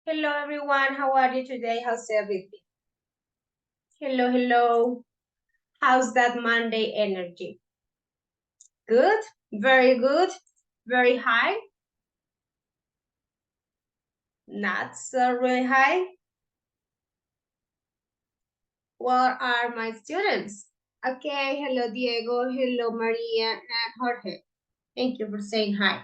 Hello, everyone. How are you today? How's everything? Hello, hello. How's that Monday energy? Good? Very good? Very high? Not so really high? Where are my students? Okay, hello, Diego. Hello, Maria and Jorge. Thank you for saying hi.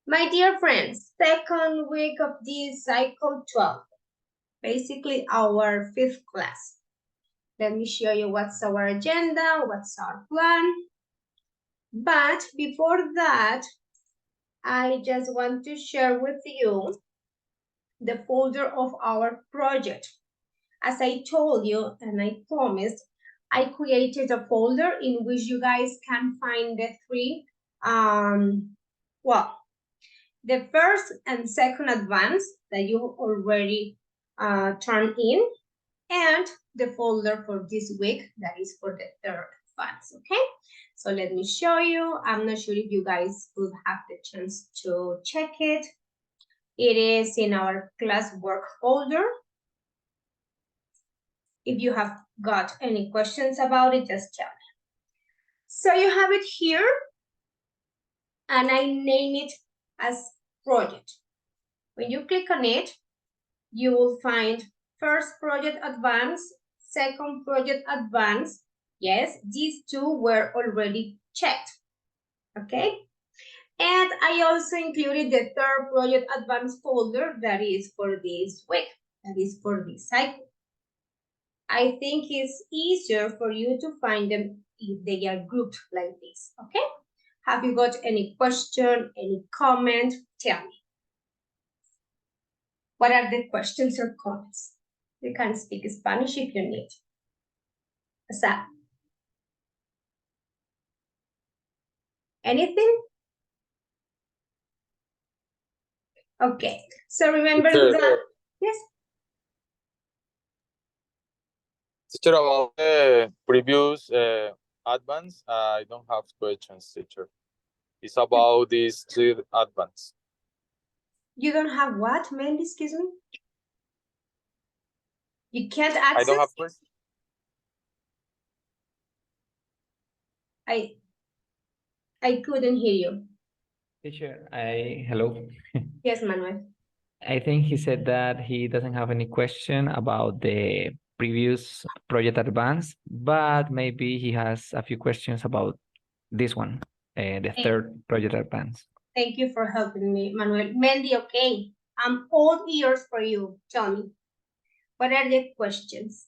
My dear friends, second week of this cycle 12. Basically, our 5th class. Let me show you what's our agenda, what's our plan. But before that, I just want to share with you the folder of our project. As I told you and I promised, I created a folder in which you guys can find the three, the first and second advance that you already turned in, and the folder for this week that is for the third advance, okay? So let me show you. I'm not sure if you guys would have the chance to check it. It is in our classwork folder. If you have got any questions about it, just tell me. So you have it here, and I name it as project. When you click on it, you will find first project advance, second project advance. Yes, these two were already checked, okay? And I also included the third project advance folder that is for this week, that is for this cycle. I think it's easier for you to find them if they are grouped like this, okay? Have you got any question, any comment? Tell me. What are the questions or comments? You can speak Spanish if you need. What's up? Anything? Okay, so remember that, yes? Teacher, about the previous advance, I don't have questions, teacher. It's about this third advance. You don't have what, Mandy, excuse me? You can't access? I don't have questions. I couldn't hear you. Teacher, hello. Yes, Manuel. I think he said that he doesn't have any question about the previous project advance, but maybe he has a few questions about this one, the third project advance. Thank you for helping me, Manuel. Mandy, okay. I'm all ears for you. Tell me, what are the questions?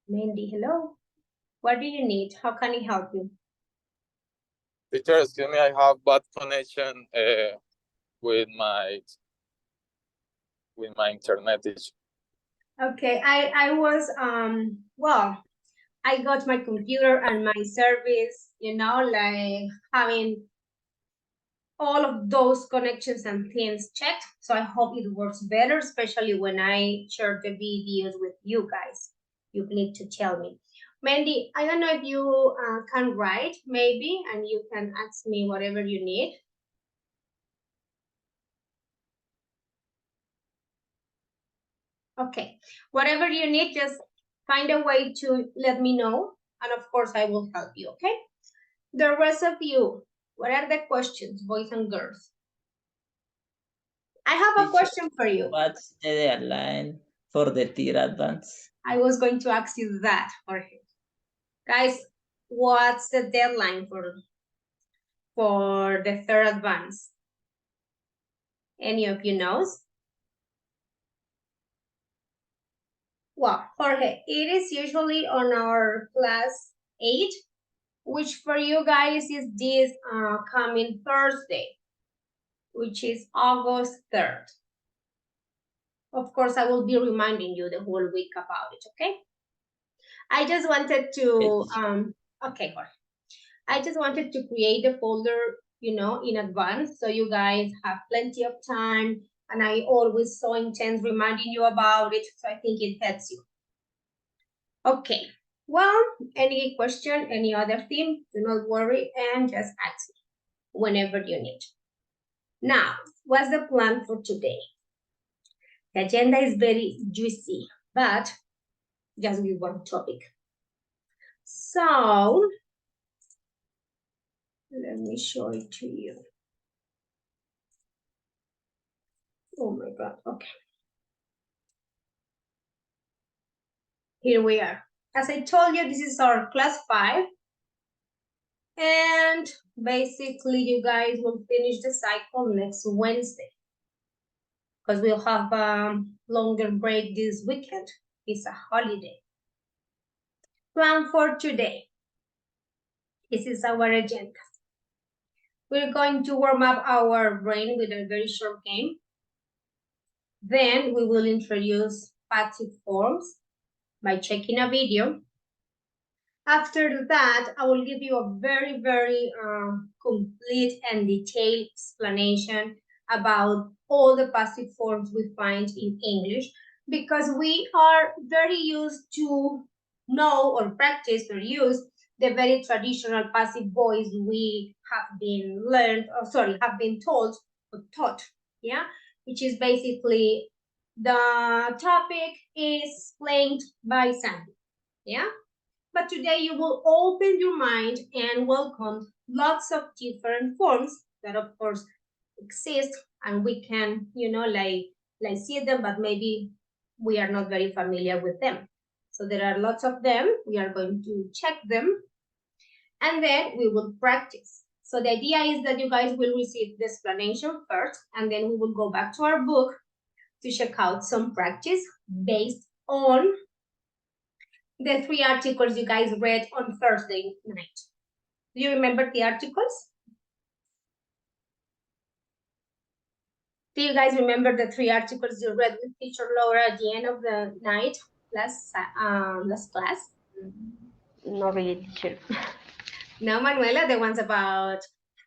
Mandy, hello. What do you need? How can I help you? Teacher, excuse me, I have bad connection with my internet, teacher. Okay, I was, well, I got my computer and my service, you know, like having all of those connections and things checked. So I hope it works better, especially when I share the videos with you guys. You need to tell me. Mandy, I don't know if you can write maybe, and you can ask me whatever you need. Okay, whatever you need, just find a way to let me know. And of course, I will help you, okay? The rest of you, what are the questions, boys and girls? I have a question for you. What's the deadline for the third advance? I was going to ask you that, Jorge. Guys, what's the deadline for the third advance? Any of you knows? Well, Jorge, it is usually on our class 8, which for you guys is this coming Thursday, which is August 3rd. Of course, I will be reminding you the whole week about it, okay? I just wanted to, okay, Jorge. I just wanted to create a folder, you know, in advance so you guys have plenty of time, and I always so intense reminding you about it, so I think it helps you. Okay, well, any question, any other thing, do not worry and just ask me whenever you need. Now, what's the plan for today? The agenda is very juicy, but just with one topic. So, let me show it to you. Oh my God, okay. Here we are. As I told you, this is our class 5. And basically, you guys will finish the cycle next Wednesday. Because we'll have a longer break this weekend. It's a holiday. Plan for today. This is our agenda. We're going to warm up our brain with a very short game. Then we will introduce passive forms by checking a video. After that, I will give you a very, very complete and detailed explanation about all the passive forms we find in English, because we are very used to know or practice or use the very traditional passive voice we have been taught or taught, yeah, which is basically the topic is explained by Sandy, yeah. But today you will open your mind and welcome lots of different forms that of course exist and we can, like see them, but maybe we are not very familiar with them. So there are lots of them. We are going to check them and then we will practice. So the idea is that you guys will receive the explanation first and then we will go back to our book to check out some practice based on the 3 articles you guys read on Thursday night. Do you remember the articles? Do you guys remember the 3 articles you read with teacher Laura at the end of the night last class? Not really, teacher. No, Manuela, the ones about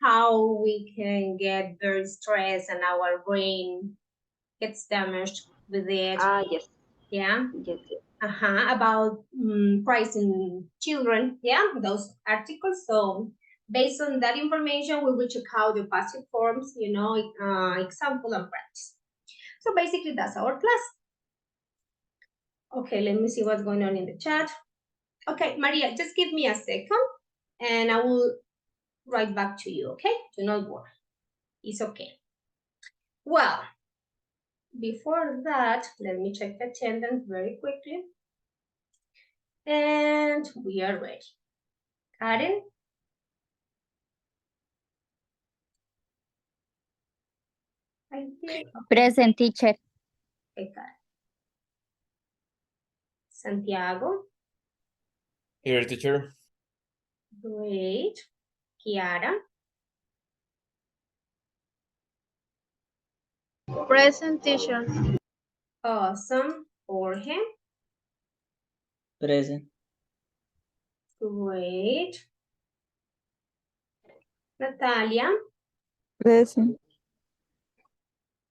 how we can get very stressed and our brain gets damaged with it. Yes. Yeah? Yes. About pricing children, yeah, those articles. So based on that information, we will check out the passive forms, example and practice. So basically that's our class. Okay, let me see what's going on in the chat. Okay, Maria, just give me a second and I will write back to you, okay? Do not worry, it's okay. Well, before that, let me check the attendance very quickly. And we are ready. Karen? I think. Present, teacher. Okay, Karen. Santiago? Here, teacher. Great. Kiara? Present, teacher. Awesome. Jorge? Present. Great. Natalia? Present.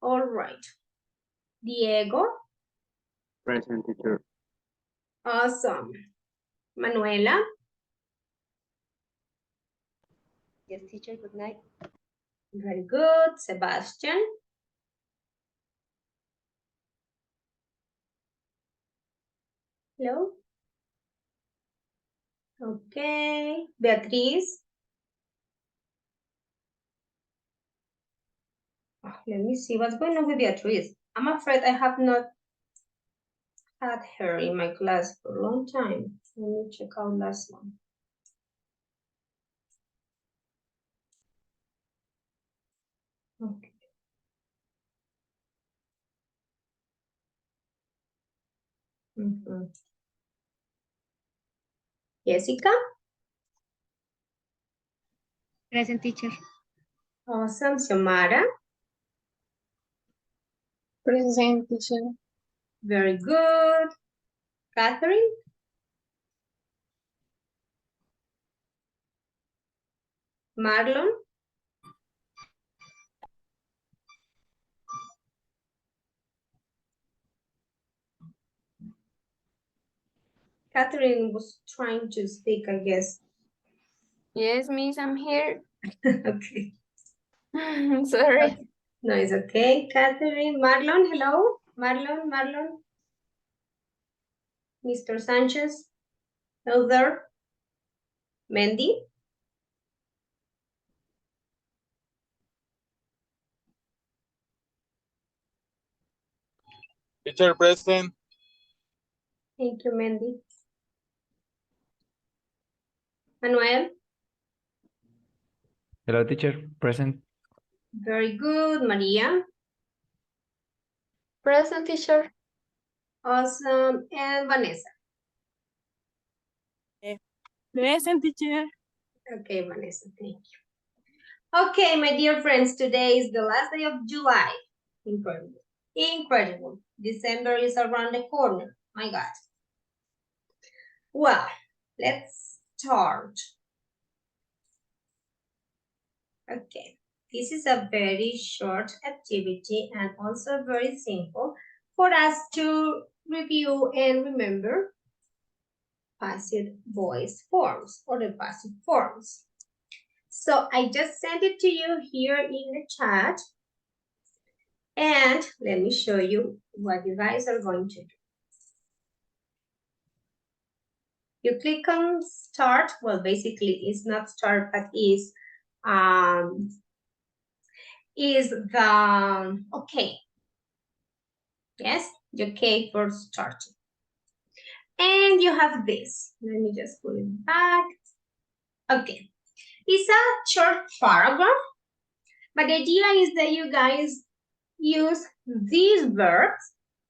All right. Diego? Present, teacher. Awesome. Manuela? Yes, teacher. Good night. Very good. Sebastian? Hello? Okay. Beatriz? Let me see what's going on with Beatriz. I'm afraid I have not had her in my class for a long time. Let me check out last one. Okay. Jessica? Present, teacher. Awesome. Xiomara? Present, teacher. Very good. Catherine? Marlon? Catherine was trying to speak, I guess. Yes, miss, I'm here. Okay. Sorry. No, it's okay. Catherine, Marlon, hello. Marlon. Mr. Sanchez, hello there. Mandy. Teacher present. Thank you, Mandy. Manuel, Hello, teacher. Present. very good. Maria, Present, teacher. awesome. And Vanessa. Present, teacher. Okay, Vanessa, thank you. Okay, my dear friends, today is the last day of July. Incredible. Incredible. December is around the corner. My God. Well, let's start. Okay, this is a very short activity and also very simple for us to review and remember passive voice forms or the passive forms. So I just sent it to you here in the chat. And let me show you what you guys are going to do. You click on start. Well, basically it's not start, but is the okay. Yes, the okay for starting. And you have this. Let me just put it back. Okay. It's a short paragraph, but the idea is that you guys use these verbs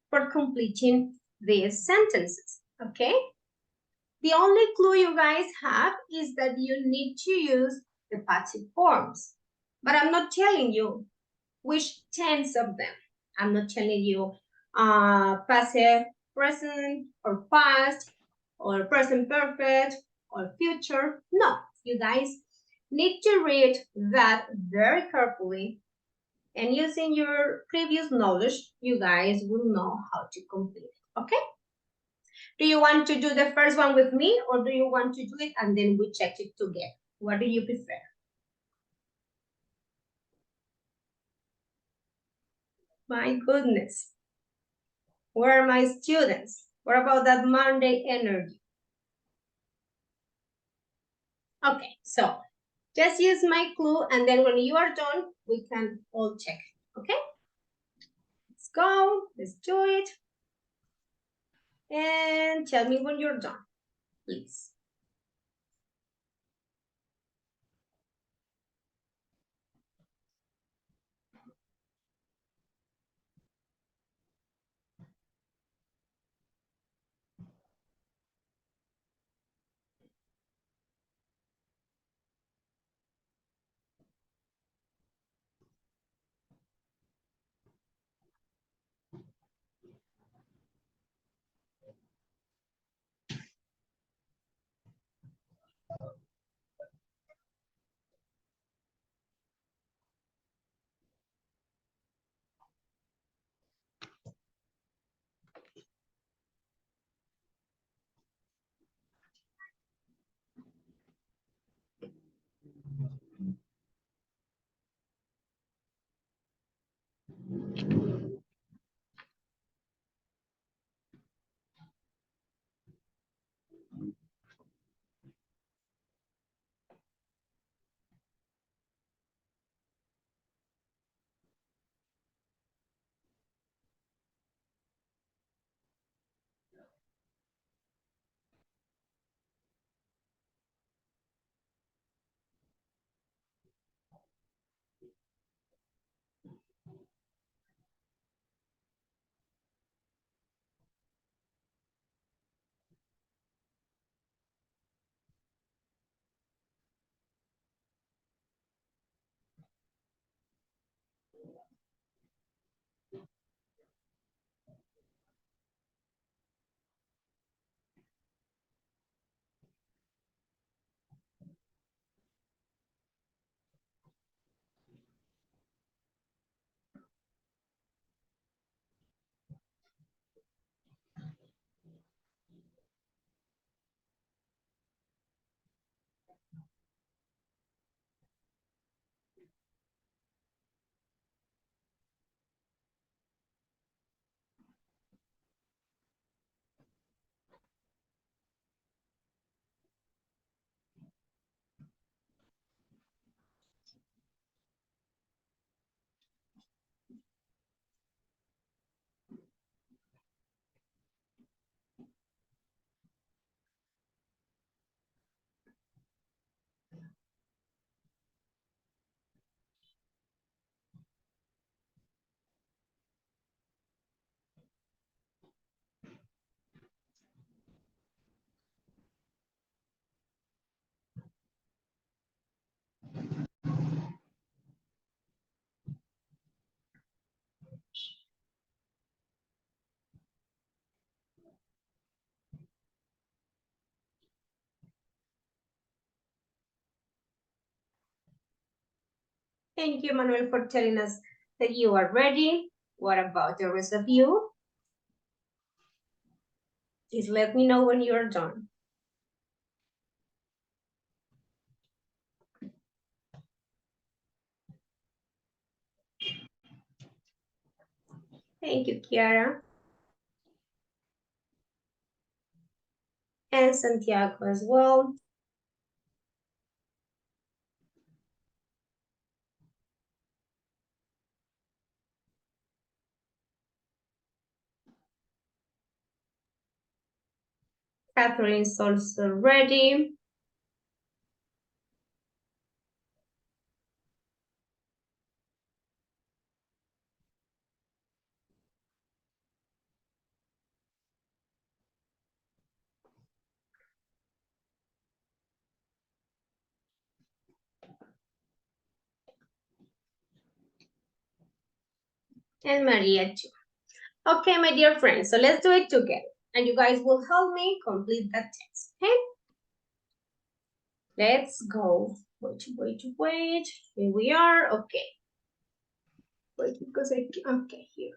for completing these sentences, okay? The only clue you guys have is that you need to use the passive forms, but I'm not telling you which tense of them. I'm not telling you passive, present, or past, or present perfect, or future. No, you guys need to read that very carefully, and using your previous knowledge, you guys will know how to complete it, okay? Do you want to do the first one with me, or do you want to do it and then we check it together? What do you prefer? My goodness. Where are my students? What about that Monday energy? Okay, so just use my clue, and then when you are done, we can all check, okay? Let's go, let's do it. And tell me when you're done, please. Thank you, Manuel, for telling us that you are ready. What about the rest of you? Please let me know when you are done. Thank you, Kiara. And Santiago as well. Catherine is also ready. And Maria too. Okay, my dear friends, so let's do it together. And you guys will help me complete that text, okay? Let's go. Wait. Here we are, okay. Wait, because okay, here.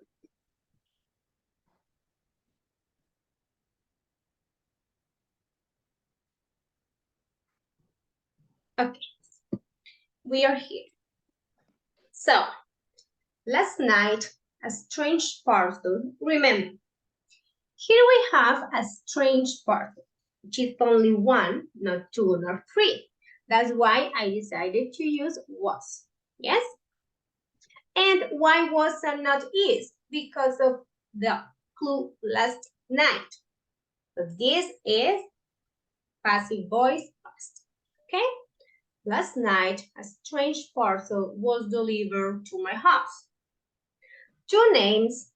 Okay, we are here. So, last night, a strange parcel, remember, here we have a strange parcel, which is only one, not two, nor three. That's why I decided to use was, yes? And why was and not is? Because of the clue last night. So this is passive voice past, okay? Last night, a strange parcel was delivered to my house. Two names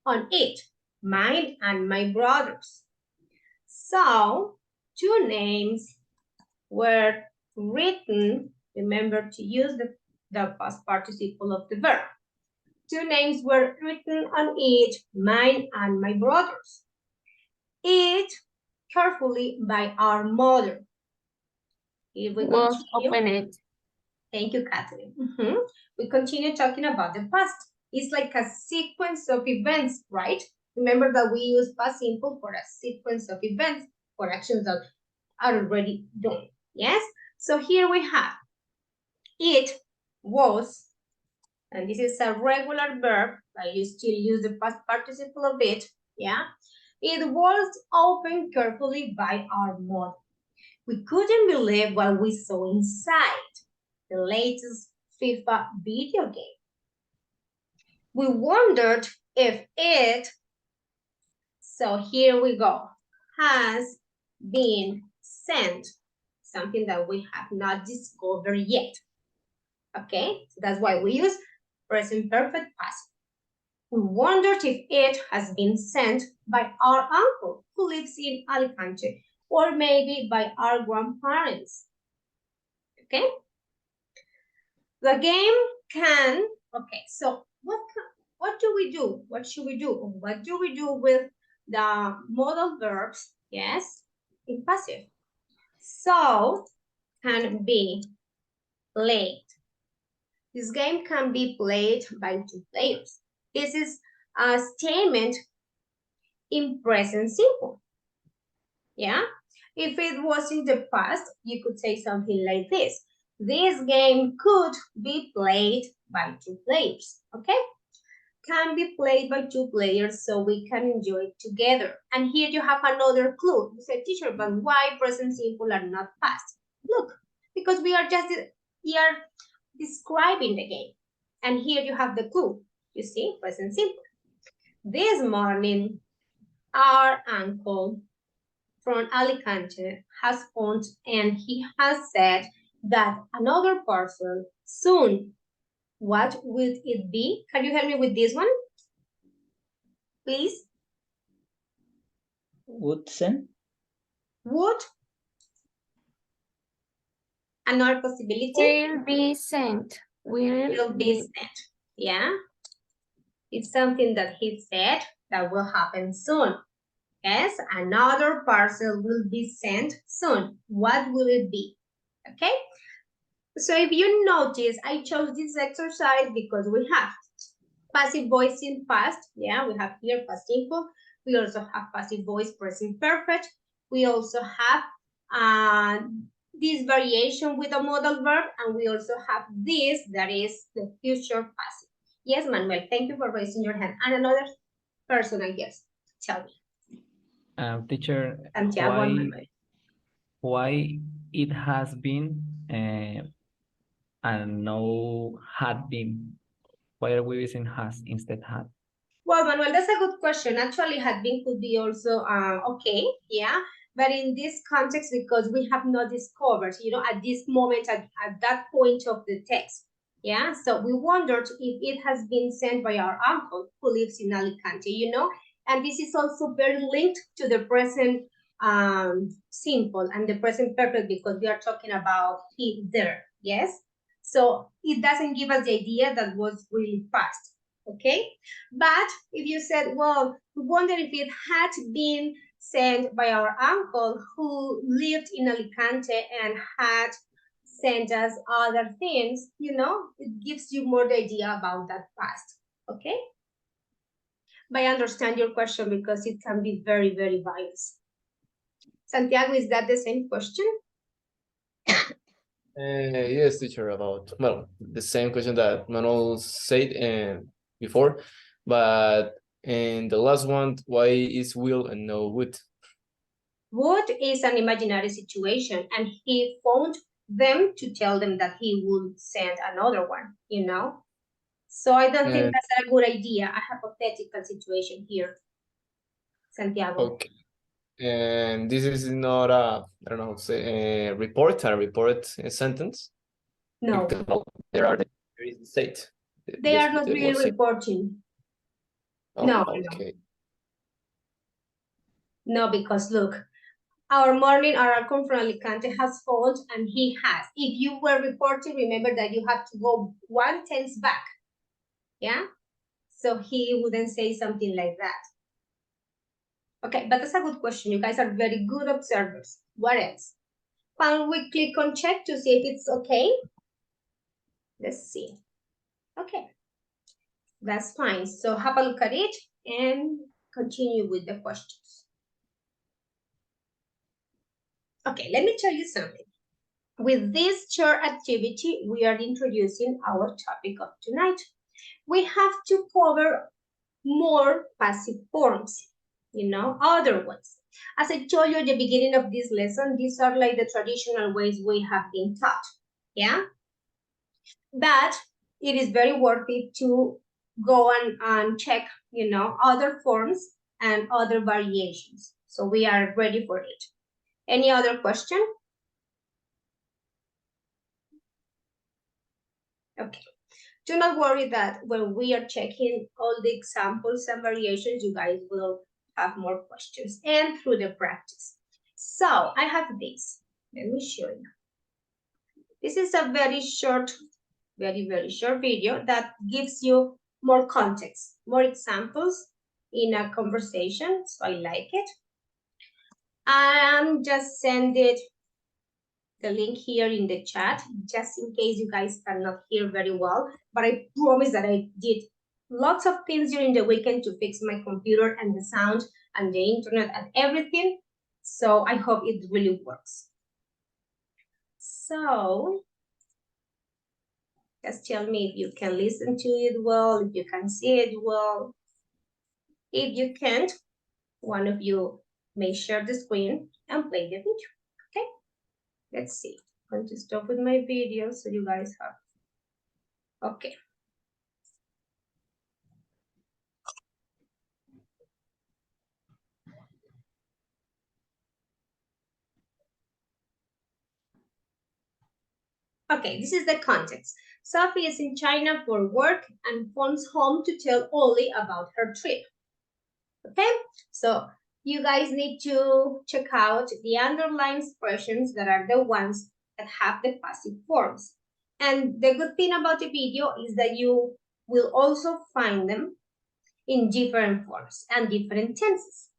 on it, mine and my brother's. So, two names were written, remember to use the past participle of the verb. Two names were written on it, mine and my brother's. It carefully by our mother. If we Was continue, open it. thank you, Catherine. We continue talking about the past. It's like a sequence of events, right? Remember that we use past simple for a sequence of events for actions that are already done. Yes? So here we have it was, and this is a regular verb, but you still use the past participle of it. Yeah? It was opened carefully by our mother. We couldn't believe what we saw inside the latest FIFA video game. We wondered if it, so here we go, has been sent, something that we have not discovered yet. Okay, so that's why we use present perfect past. We wondered if it has been sent by our uncle who lives in Alicante, or maybe by our grandparents. Okay? The game can, okay, so what do we do? What should we do? What do we do with the modal verbs? Yes, in passive. So, can be played. This game can be played by two players. This is a statement in present simple. Yeah? If it was in the past, you could say something like this. This game could be played by two players, okay? Can be played by two players so we can enjoy it together. And here you have another clue. You say, teacher, but why present simple are not past? Look, because we are just here describing the game. And here you have the clue. You see, present simple. This morning, our uncle from Alicante has phoned and he has said that another parcel soon. What would it be? Can you help me with this one? Please. Woodson. Would. Another possibility. Will be sent. Will be sent. Yeah. It's something that he said that will happen soon. Yes, another parcel will be sent soon. What will it be? Okay. So if you notice, I chose this exercise because we have passive voice in past. Yeah, we have here past simple. We also have passive voice present perfect. We also have this variation with a modal verb, and we also have this that is the future passive. Yes, Manuel, thank you for raising your hand. And another person, I guess. Tell me. Teacher, Santiago and Manuel. why it has been and no had been? Why are we using has instead had? Well, Manuel, that's a good question. Actually, had been could be also okay, yeah. But in this context, because we have not discovered, at this moment, at that point of the text, yeah. So we wondered if it has been sent by our uncle who lives in Alicante, and this is also very linked to the present simple and the present perfect because we are talking about he there, yes. So it doesn't give us the idea that was really fast, okay? But if you said, well, we wonder if it had been sent by our uncle who lived in Alicante and had sent us other things, it gives you more the idea about that past, okay? But I understand your question because it can be very, very biased. Santiago, is that the same question? Yes, teacher, about, well, the same question that Manuel said before, but in the last one, why is will and no would? Would is an imaginary situation, and he phoned them to tell them that he would send another one, So I don't think that's a good idea, a hypothetical situation here, Santiago. Okay. And this is not a, I don't know how to say, a report sentence? No. Because there is the state. They are not really reporting. Oh, No, okay. No, because look, our uncle from Alicante has phoned and he has. If you were reporting, remember that you have to go 1 tense back. Yeah? So he wouldn't say something like that. Okay, but that's a good question. You guys are very good observers. What else? Can we click on check to see if it's okay? Let's see. Okay, that's fine. So have a look at it and continue with the questions. Okay, let me tell you something. With this short activity, we are introducing our topic of tonight. We have to cover more passive forms, other ones. As I told you at the beginning of this lesson, these are like the traditional ways we have been taught, yeah? But it is very worth it to go and check, other forms and other variations. So we are ready for it. Any other question? Okay. Do not worry that when we are checking all the examples and variations, you guys will have more questions and through the practice. So I have this. Let me show you. This is a very short, very, very short video that gives you more context, more examples in a conversation. So I like it. I'm just sending the link here in the chat, just in case you guys cannot hear very well. But I promise that I did lots of things during the weekend to fix my computer and the sound and the internet and everything. So I hope it really works. So just tell me if you can listen to it well, if you can see it well. If you can't, one of you may share the screen and play the video, okay? Let's see. I'm going to stop with my video so you guys have. Okay. Okay, this is the context. Sophie is in China for work and phones home to tell Ollie about her trip. Okay, so you guys need to check out the underlined expressions that are the ones that have the passive forms. And the good thing about the video is that you will also find them in different forms and different tenses.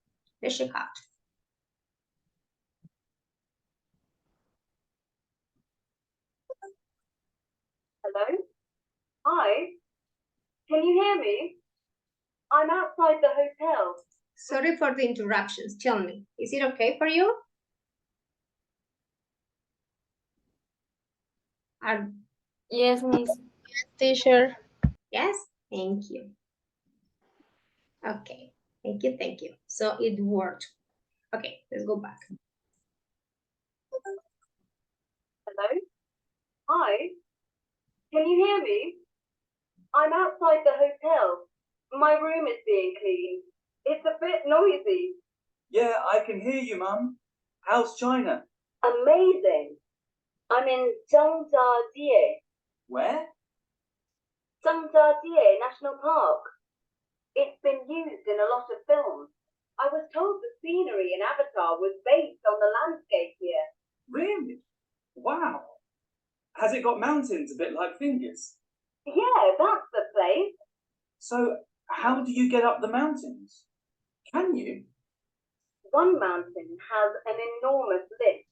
Let's check out. Can you hear me? I'm outside the hotel. Sorry for the interruptions. Tell me, is it okay for you? Are, Yes, Miss. Teacher. yes? Thank you. Okay, thank you. So it worked. Okay, let's go back. Hello? Hi? Can you hear me? I'm outside the hotel. My room is being cleaned. It's a bit noisy. Yeah, I can hear you, Mum. How's China? Amazing. I'm in Zhangjiajie, Where? Zhangjiajie National Park. It's been used in a lot of films. I was told the scenery in Avatar was based on the landscape here. Really? Wow. Has it got mountains a bit like fingers? Yeah, that's the place. So, how do you get up the mountains? Can you? One mountain has an enormous lift,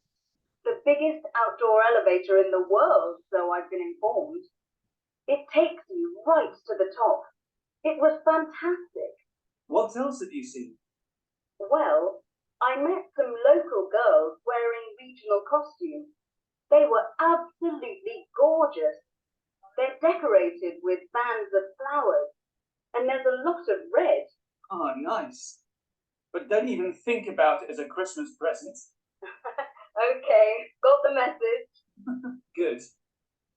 the biggest outdoor elevator in the world, so I've been informed. It takes you right to the top. It was fantastic. What else have you seen? Well, I met some local girls wearing regional costumes. They were absolutely gorgeous. They're decorated with bands of flowers, and there's a lot of red. Ah, nice. But don't even think about it as a Christmas present. Okay, got the message. Good.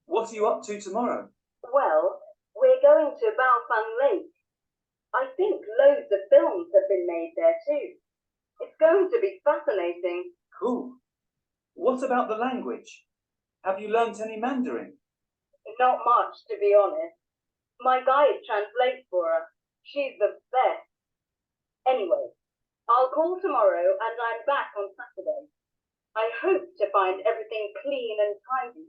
What are you up to tomorrow? Well, we're going to Baofeng Lake. I think loads of films have been made there too. It's going to be fascinating. Cool. What about the language? Have you learnt any Mandarin? Not much, to be honest. My guide translates for us. She's the best. Anyway, I'll call tomorrow and I'm back on Saturday. I hope to find everything clean and tidy.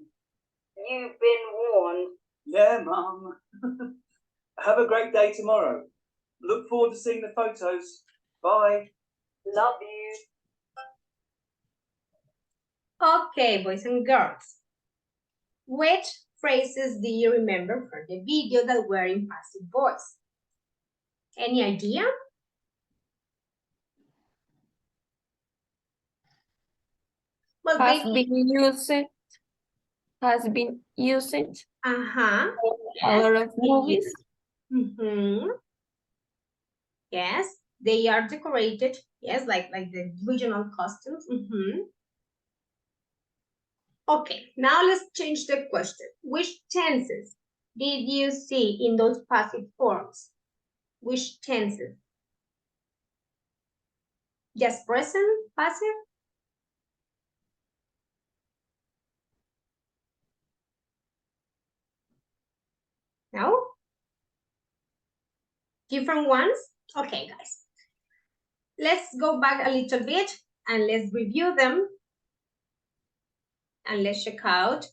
You've been warned. Yeah, Mum. Have a great day tomorrow. Look forward to seeing the photos. Bye. Love you. Okay, boys and girls. Which phrases do you remember from the video that were in passive voice? Any idea? Well, Has maybe. been used. Has been used Uh-huh. a lot of movies. Mm-hmm. Yes, they are decorated. Yes, like the regional costumes. Mm-hmm. Okay, now let's change the question. Which tenses did you see in those passive forms? Which tenses? Just present, passive? No? Different ones? Okay, guys. Let's go back a little bit and let's review them. And let's check out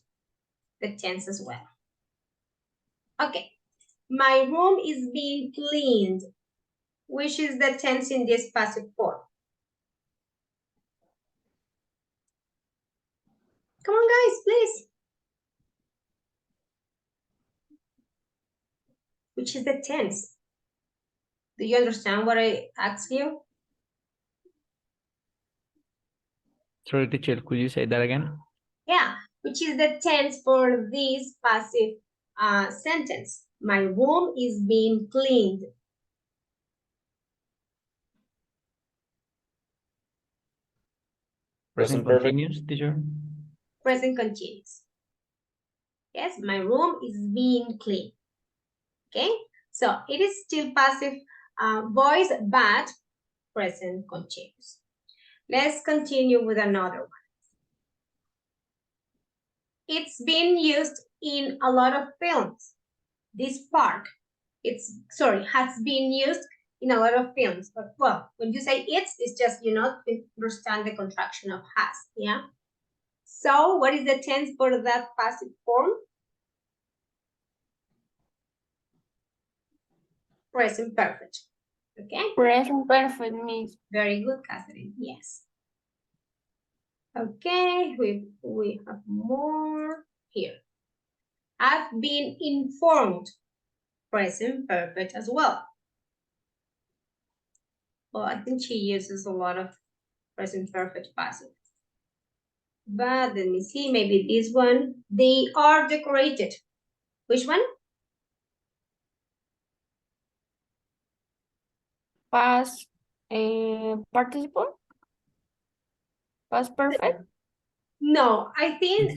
the tense as well. Okay, my room is being cleaned. Which is the tense in this passive form? Come on, guys, please. Which is the tense? Do you understand what I asked you? Sorry, teacher, could you say that again? Yeah, which is the tense for this passive sentence? My room is being cleaned. Present continuous, teacher. Present continuous. Yes, my room is being cleaned. Okay, so it is still passive voice, but present continuous. Let's continue with another one. It's been used in a lot of films. This part, has been used in a lot of films. But well, when you say it's just, you know, to understand the contraction of has, yeah? So what is the tense for that passive form? Present perfect, okay? Present perfect, Miss. Very good, Catherine, yes. Okay, we have more here. I've been informed. present perfect as well. Well, I think she uses a lot of present perfect passive. But let me see, maybe this one. They are decorated. Which one? Past participle? Past perfect? No, I think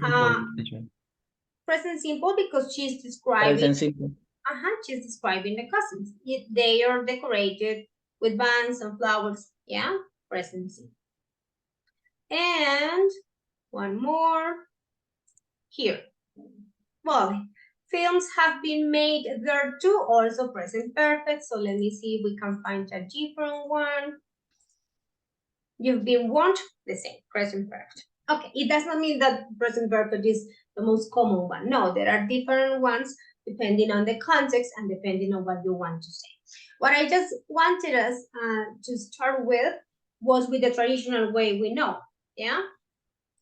Teacher. present simple because she's describing. Present simple. She's describing the cousins. They are decorated with bands and flowers. Yeah, present simple. And one more here. Well, films have been made there too, also present perfect. So let me see if we can find a different one. You've been warned, the same, present perfect. Okay, it does not mean that present perfect is the most common one. No, there are different ones depending on the context and depending on what you want to say. What I just wanted us to start with was with the traditional way we know, yeah?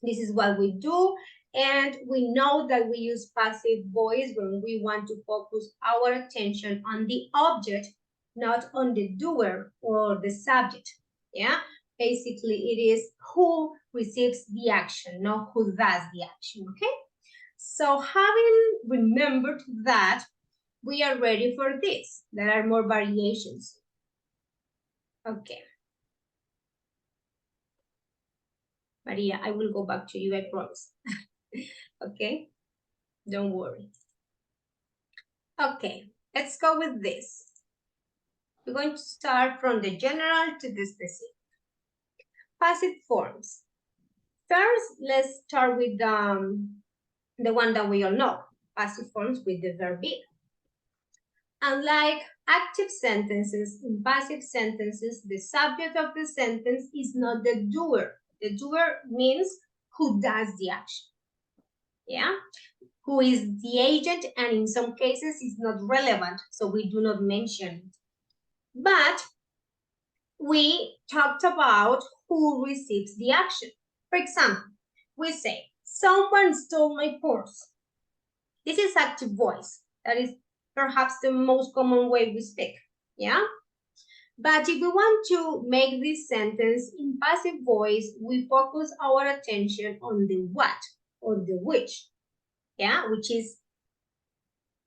This is what we do, and we know that we use passive voice when we want to focus our attention on the object, not on the doer or the subject, yeah? Basically, it is who receives the action, not who does the action, okay? So having remembered that, we are ready for this. There are more variations. Okay. Maria, I will go back to you, I promise. Okay, don't worry. Okay, let's go with this. We're going to start from the general to the specific. Passive forms. First, let's start with the one that we all know, passive forms with the verb be. Unlike active sentences, in passive sentences, the subject of the sentence is not the doer. The doer means who does the action, yeah? Who is the agent, and in some cases is not relevant, so we do not mention it. But we talked about who receives the action. For example, we say, someone stole my purse. This is active voice. That is perhaps the most common way we speak, yeah? But if we want to make this sentence in passive voice, we focus our attention on the what or the which, yeah? Which is,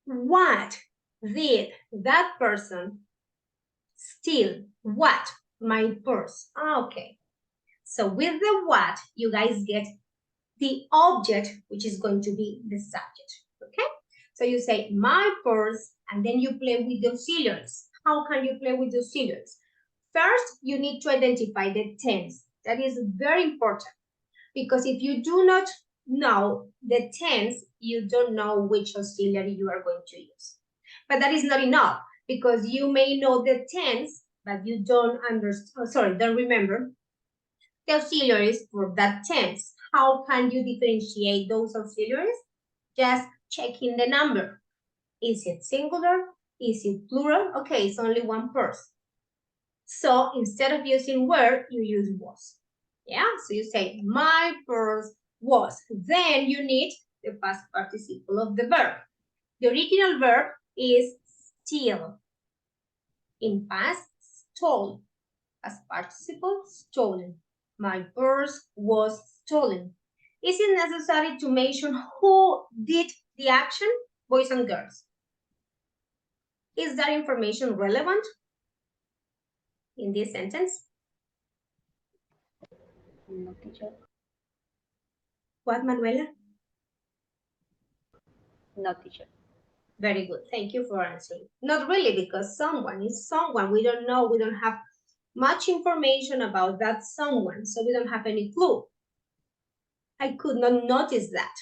what did that person steal? What? My purse. Okay. So with the what, you guys get the object, which is going to be the subject, okay? So you say, my purse, and then you play with the auxiliaries. How can you play with the auxiliaries? First, you need to identify the tense. That is very important, because if you do not know the tense, you don't know which auxiliary you are going to use. But that is not enough, because you may know the tense, but you don't don't remember the auxiliaries for that tense. How can you differentiate those auxiliaries? Just checking the number. Is it singular? Is it plural? Okay, it's only one person. So instead of using were, you use was. Yeah, so you say, my purse was. Then you need the past participle of the verb. The original verb is steal. In past, stole. Past participle, stolen. My purse was stolen. Is it necessary to mention who did the action? Boys and girls. Is that information relevant in this sentence? No, teacher. What, Manuela? No, teacher. Very good. Thank you for answering. Not really, because someone is someone. We don't know. We don't have much information about that someone, so we don't have any clue. I could not notice that.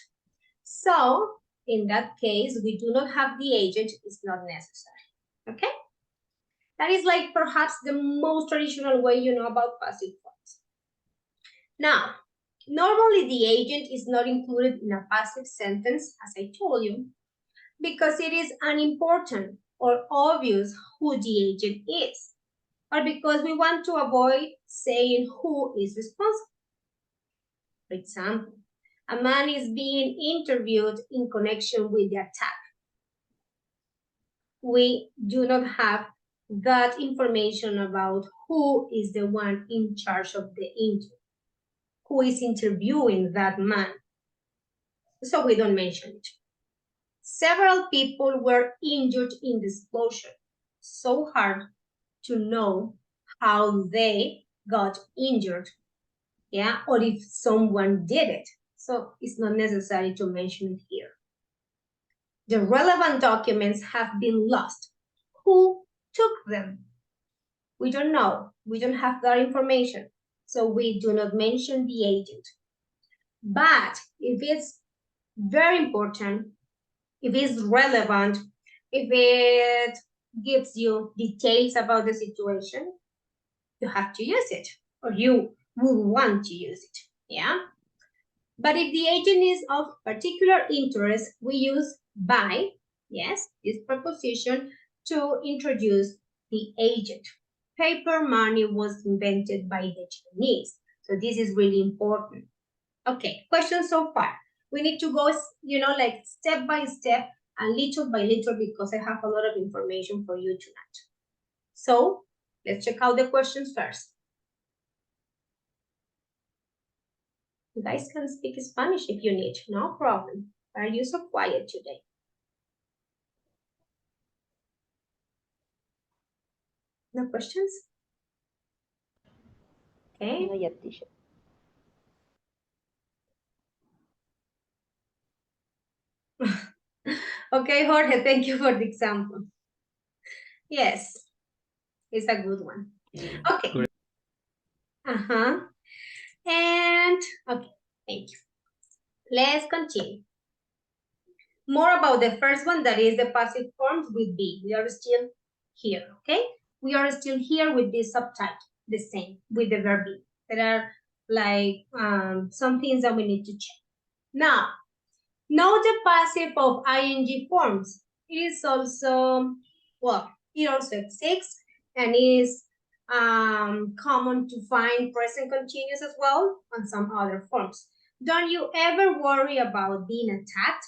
So in that case, we do not have the agent. It's not necessary. Okay? That is like perhaps the most traditional way you know about passive forms. Now, normally the agent is not included in a passive sentence, as I told you, because it is unimportant or obvious who the agent is, or because we want to avoid saying who is responsible. For example, a man is being interviewed in connection with the attack. we do not have that information about who is the one in charge of the interview, who is interviewing that man. So we don't mention it. Several people were injured in the explosion. So hard to know how they got injured, yeah, or if someone did it. So it's not necessary to mention it here. The relevant documents have been lost. Who took them? We don't know. We don't have that information. So we do not mention the agent. But if it's very important, if it's relevant, if it gives you details about the situation, you have to use it, or you will want to use it, yeah? But if the agent is of particular interest, we use by, yes, this preposition to introduce the agent. Paper money was invented by the Chinese. So this is really important. Okay, questions so far. We need to go, like step by step and little by little because I have a lot of information for you tonight. So let's check out the questions first. You guys can speak Spanish if you need, no problem. Why are you so quiet today? No questions? Okay. No yet, teacher. Okay, Jorge, thank you for the example. Yes, it's a good one. Okay. Good. And, okay, thank you. Let's continue. More about the first one, that is the passive forms with be. We are still here, okay? We are still here with this subtype, the same, with the verb be. There are like some things that we need to check. Now, note the passive of ing forms. It is also, well, it also exists and is common to find present continuous as well on some other forms. Don't you ever worry about being attacked?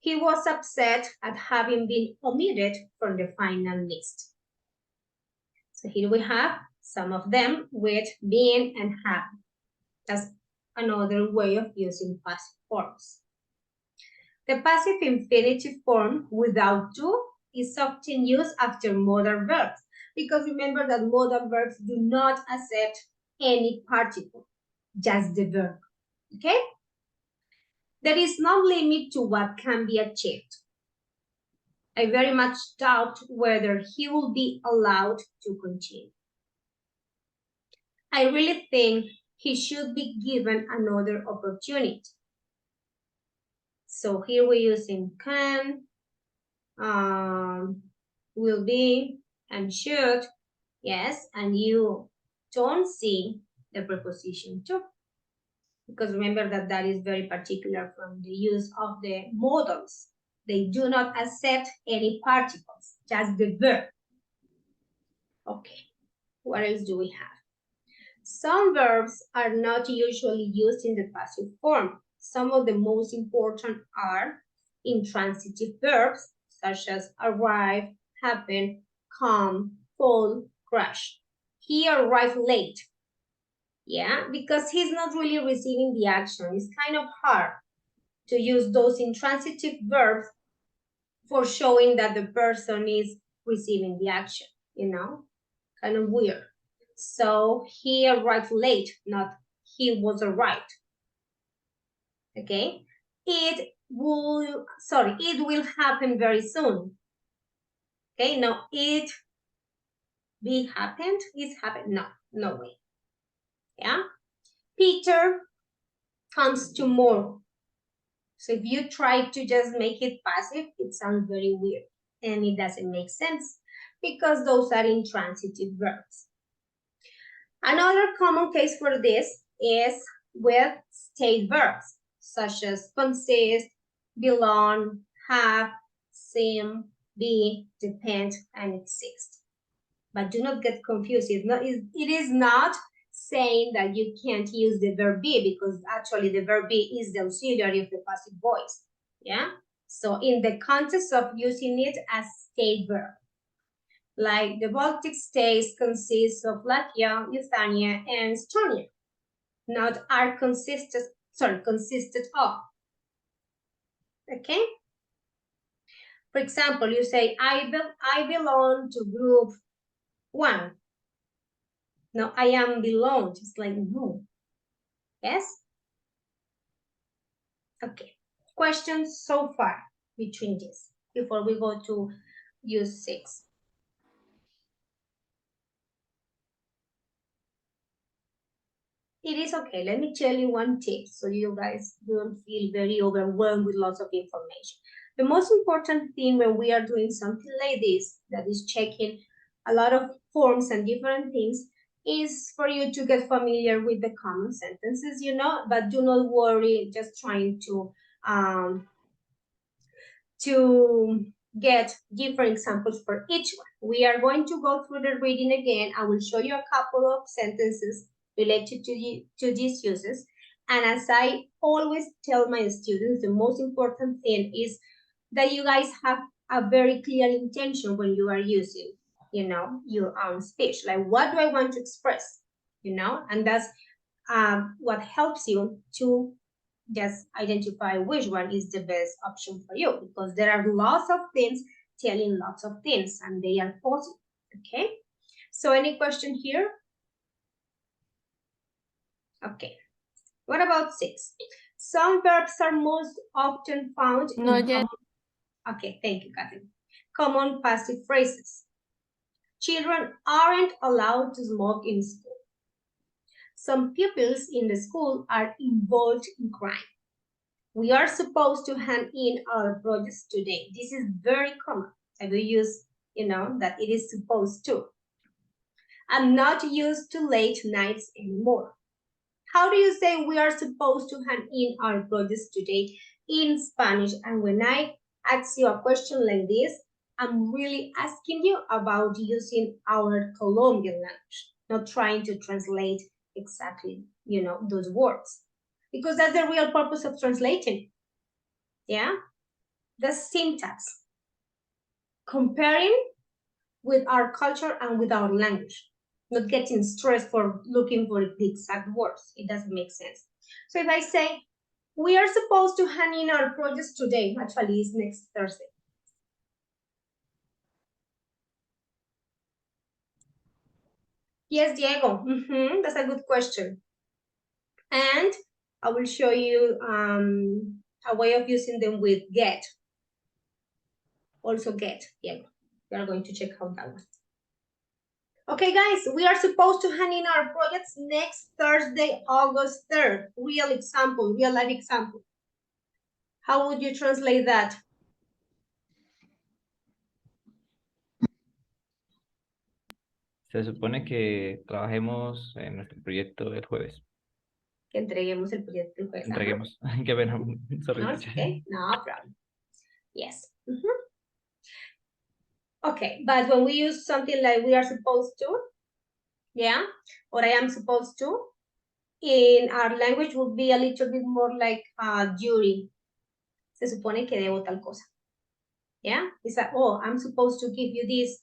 He was upset at having been omitted from the final list. So here we have some of them with being and having. That's another way of using passive forms. The passive infinitive form without to is often used after modal verbs because remember that modal verbs do not accept any particle, just the verb, okay? There is no limit to what can be achieved. I very much doubt whether he will be allowed to continue. I really think he should be given another opportunity. So here we're using can, will be, and should, yes, and you don't see the preposition to. Because remember that that is very particular from the use of the modals. They do not accept any particles, just the verb. Okay, what else do we have? Some verbs are not usually used in the passive form. Some of the most important are intransitive verbs, such as arrive, happen, come, fall, crash. He arrived late. Yeah, because he's not really receiving the action. It's kind of hard to use those intransitive verbs for showing that the person is receiving the action, kind of weird. So he arrived late, not he was arrived. Okay, it will happen very soon. Okay, no, it be happened, it's happened, no way. Yeah, Peter comes tomorrow. So if you try to just make it passive, it sounds very weird and it doesn't make sense because those are intransitive verbs. Another common case for this is with state verbs, such as consist, belong, have, seem, be, depend, and exist. But do not get confused. It is not saying that you can't use the verb be because actually the verb be is the auxiliary of the passive voice. Yeah? So in the context of using it as state verb, like the Baltic states consists of Latvia, Lithuania, and Estonia, not are consisted of. Okay? For example, you say, I belong to group 1. No, I am belong, just like no. Yes? Okay. Questions so far between this before we go to use 6. It is okay. Let me tell you one tip so you guys don't feel very overwhelmed with lots of information. The most important thing when we are doing something like this, that is checking a lot of forms and different things, is for you to get familiar with the common sentences, you know, but do not worry, just trying to get different examples for each one. We are going to go through the reading again. I will show you a couple of sentences related to these uses. And as I always tell my students, the most important thing is that you guys have a very clear intention when you are using, you know, your own speech. Like, what do I want to express? You know, and that's what helps you to just identify which one is the best option for you, because there are lots of things telling lots of things and they are positive. Okay, so any question here? Okay, what about 6? Some verbs are most often found No in yet. okay, thank you, Catherine. Common passive phrases. Children aren't allowed to smoke in school. Some pupils in the school are involved in crime. We are supposed to hand in our projects today. This is very common. I will use, you know, that it is supposed to. I'm not used to late nights anymore. How do you say we are supposed to hand in our projects today in Spanish? And when I ask you a question like this, I'm really asking you about using our Colombian language, not trying to translate exactly, you know, those words. Because that's the real purpose of translating. Yeah? The syntax. Comparing with our culture and with our language. Not getting stressed for looking for the exact words. It doesn't make sense. So if I say, we are supposed to hand in our projects today, actually it's next Thursday. Yes, Diego, that's a good question. And I will show you a way of using them with get. Also get, Diego. We are going to check out that one. Okay, guys, we are supposed to hand in our projects next Thursday, August 3rd. Real example, real life example. How would you translate that? Se supone que trabajemos en nuestro proyecto el jueves. Que entreguemos el proyecto el jueves. Entreguemos. Qué pena. Sorry, No, it's teacher. okay. No problem. Yes. Okay, but when we use something like we are supposed to, yeah, or I am supposed to, in our language would be a little bit more like during. Se supone que debo tal cosa. Yeah, it's like, oh, I'm supposed to give you this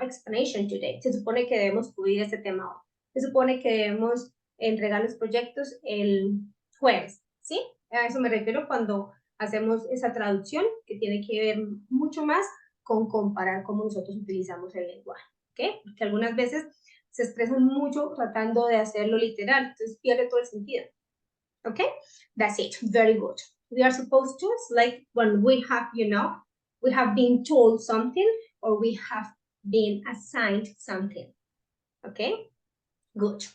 explanation today. Se supone que debemos cubrir este tema hoy. Se supone que debemos entregar los proyectos el jueves, ¿sí? A eso me refiero cuando hacemos esa traducción que tiene que ver mucho más con comparar cómo nosotros utilizamos el lenguaje, ¿ok? Porque algunas veces se expresan mucho tratando de hacerlo literal, entonces pierde todo el sentido, ¿ok? That's it, very good. We are supposed to, it's like when we have, you know, we have been told something or we have been assigned something, okay? Good.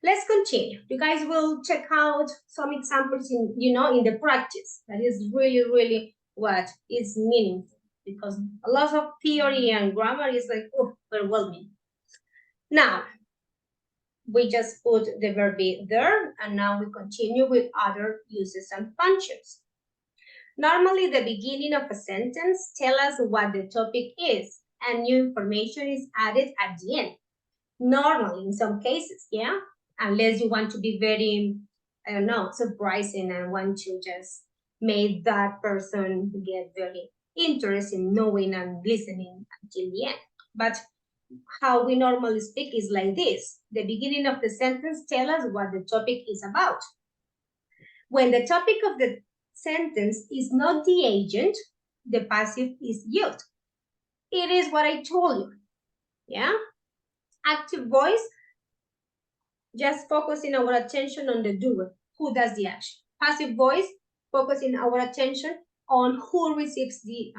Let's continue. You guys will check out some examples in, you know, in the practice. That is really, really what is meaningful because a lot of theory and grammar is like, oh, overwhelming. Now, we just put the verb be there and now we continue with other uses and functions. Normally, the beginning of a sentence tells us what the topic is and new information is added at the end. Normally, in some cases, yeah? Unless you want to be very, I don't know, surprising and want to just made that person get very interested in knowing and listening until the end. But how we normally speak is like this. The beginning of the sentence tells us what the topic is about. When the topic of the sentence is not the agent, the passive is used. It is what I told you, yeah? Active voice, just focusing our attention on the doer, who does the action. Passive voice, focusing our attention on who receives the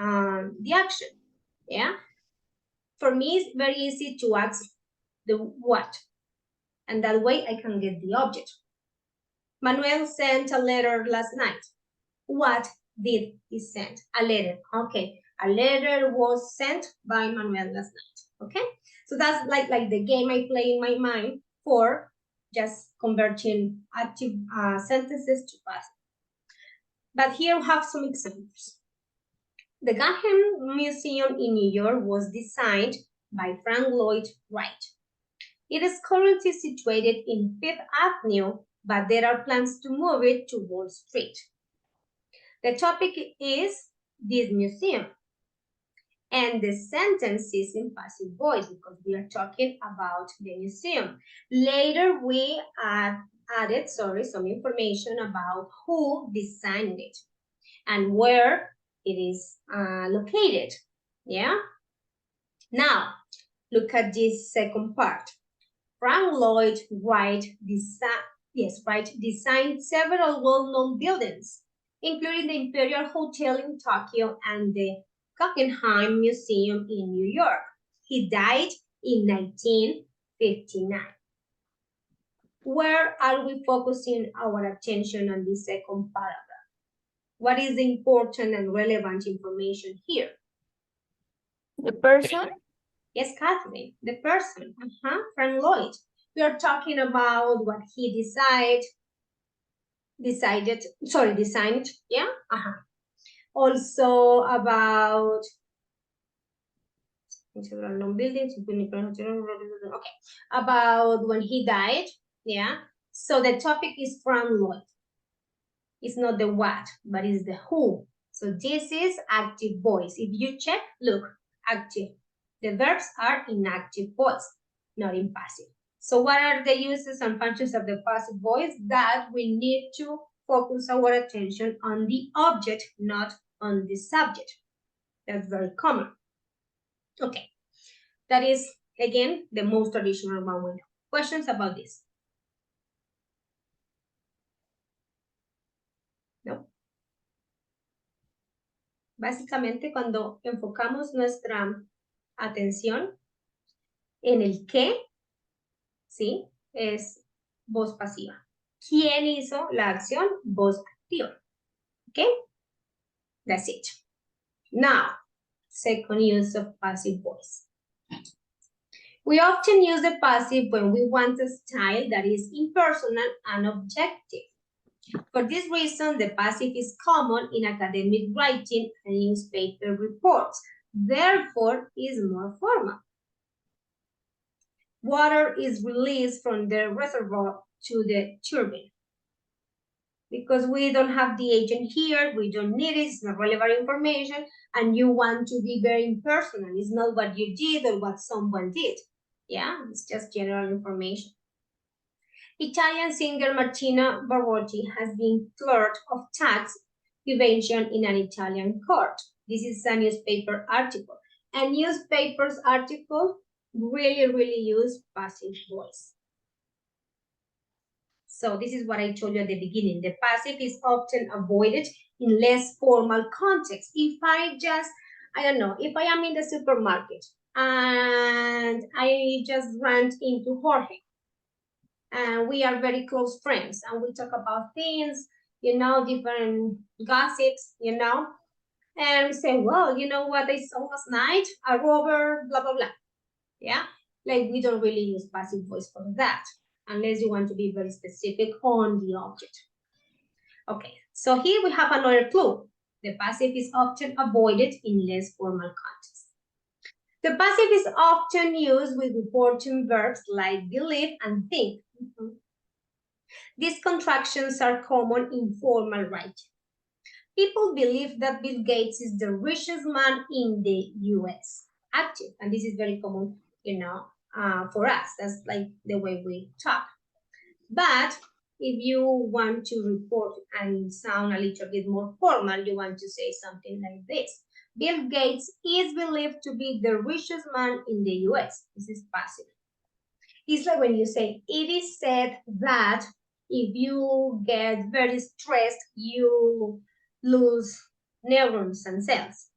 action, yeah? For me, it's very easy to ask the what, and that way I can get the object. Manuel sent a letter last night. What did he send? A letter, okay. A letter was sent by Manuel last night, okay? So that's like the game I play in my mind for just converting active sentences to passive. But here we have some examples. The Guggenheim Museum in New York was designed by Frank Lloyd Wright. It is currently situated in Fifth Avenue, but there are plans to move it to Wall Street. The topic is this museum. And the sentence is in passive voice because we are talking about the museum. Later, we added some information about who designed it and where it is located, yeah? Now, look at this second part. Frank Lloyd Wright designed several well-known buildings, including the Imperial Hotel in Tokyo and the Guggenheim Museum in New York. He died in 1959. Where are we focusing our attention on the second paragraph? What is the important and relevant information here? The person? Yes, Catherine, the person, Frank Lloyd. We are talking about what he designed, yeah? Also about several known buildings, okay, about when he died, yeah? So the topic is Frank Lloyd. It's not the what, but it's the who. So this is active voice. If you check, look, active. The verbs are in active voice, not in passive. So what are the uses and functions of the passive voice? That we need to focus our attention on the object, not on the subject. That's very common. Okay, that is, again, the most traditional one we know. Questions about this? No. Básicamente, cuando enfocamos nuestra atención en el qué, ¿sí? Es voz pasiva. ¿Quién hizo la acción? Voz activa. Okay? That's it. Now, second use of passive voice. We often use the passive when we want a style that is impersonal and objective. For this reason, the passive is common in academic writing and newspaper reports. Therefore, is more formal. Water is released from the reservoir to the turbine. Because we don't have the agent here, we don't need it, it's not relevant information, and you want to be very impersonal. It's not what you did or what someone did. Yeah, it's just general information. Italian singer Martina Barotti has been cleared of tax evasion in an Italian court. This is a newspaper article. A newspaper's article really use passive voice. So this is what I told you at the beginning. The passive is often avoided in less formal context. If I don't know, if I am in the supermarket and I just ran into Jorge and we are very close friends and we talk about things, you know, different gossips, you know, and we say, well, you know what I saw last night? A robber, blah, blah, blah. Yeah, like we don't really use passive voice for that, unless you want to be very specific on the object. Okay, so here we have another clue. The passive is often avoided in less formal contexts. The passive is often used with reporting verbs like believe and think. These contractions are common in formal writing. People believe that Bill Gates is the richest man in the US. Active, and this is very common, for us. That's like the way we talk. But if you want to report and sound a little bit more formal, you want to say something like this. Bill Gates is believed to be the richest man in the US. This is passive. It's like when you say, it is said that if you get very stressed, you lose neurons and cells.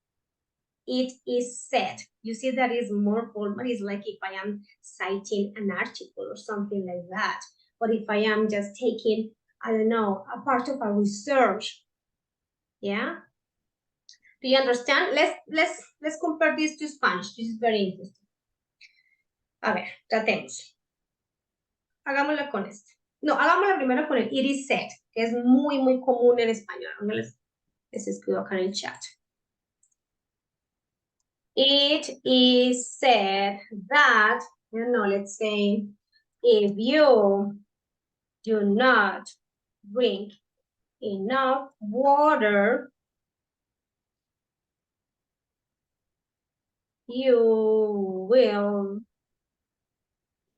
It is said. You see that is more formal. It's like if I am citing an article or something like that. But if I am just taking, I don't know, a part of a research, yeah? Do you understand? Let's compare this to Spanish. This is very interesting. A ver, tratemos. Hagámosla con este. No, hagámosla primero con el it is said, que es muy, muy común en español. Les escribo acá en el chat. It is said that, let's say, if you do not drink enough water, you will,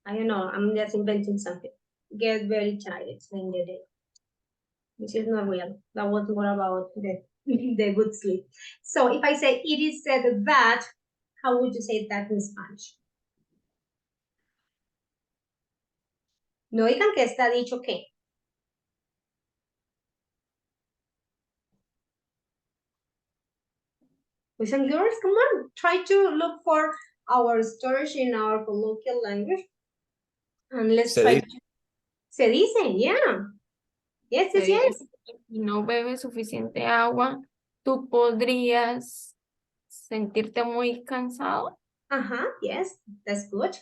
I don't know, I'm just inventing something, get very tired in the day. This is not real. That was more about the good sleep. So if I say it is said that, how would you say that in Spanish? No digan que está dicho que. Boys and girls, come on, try to look for our storage in our colloquial language. And let's Se try dice. to... Se dice, yeah. Yes, yes, yes. Si no bebes suficiente agua, tú podrías sentirte muy cansado. Yes, that's good.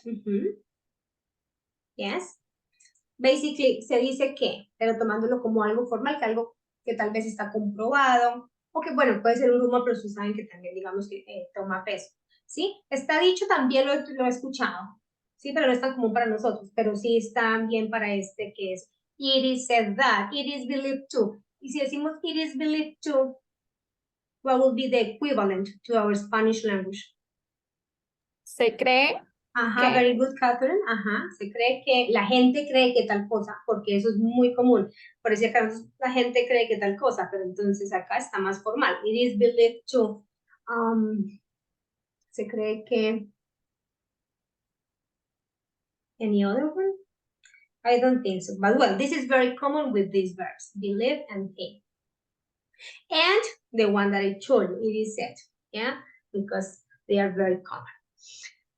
Yes. Basically, se dice que, pero tomándolo como algo formal, que algo que tal vez está comprobado, o que, bueno, puede ser un rumor, pero ustedes saben que también, digamos, que toma peso, ¿sí? Está dicho, también lo he escuchado, ¿sí? Pero no es tan común para nosotros, pero sí está bien para este que es, it is said that, it is believed to. Y si decimos it is believed to, what will be the equivalent to our Spanish language? Se cree. Ajá, very good, Catherine. Ajá, se cree que, la gente cree que tal cosa, porque eso es muy común. Por eso acá la gente cree que tal cosa, pero entonces acá está más formal. It is believed to. Se cree que. Any other one? I don't think so. But well, this is very common with these verbs, believe and think. And the one that I told you, it is said, yeah, because they are very common.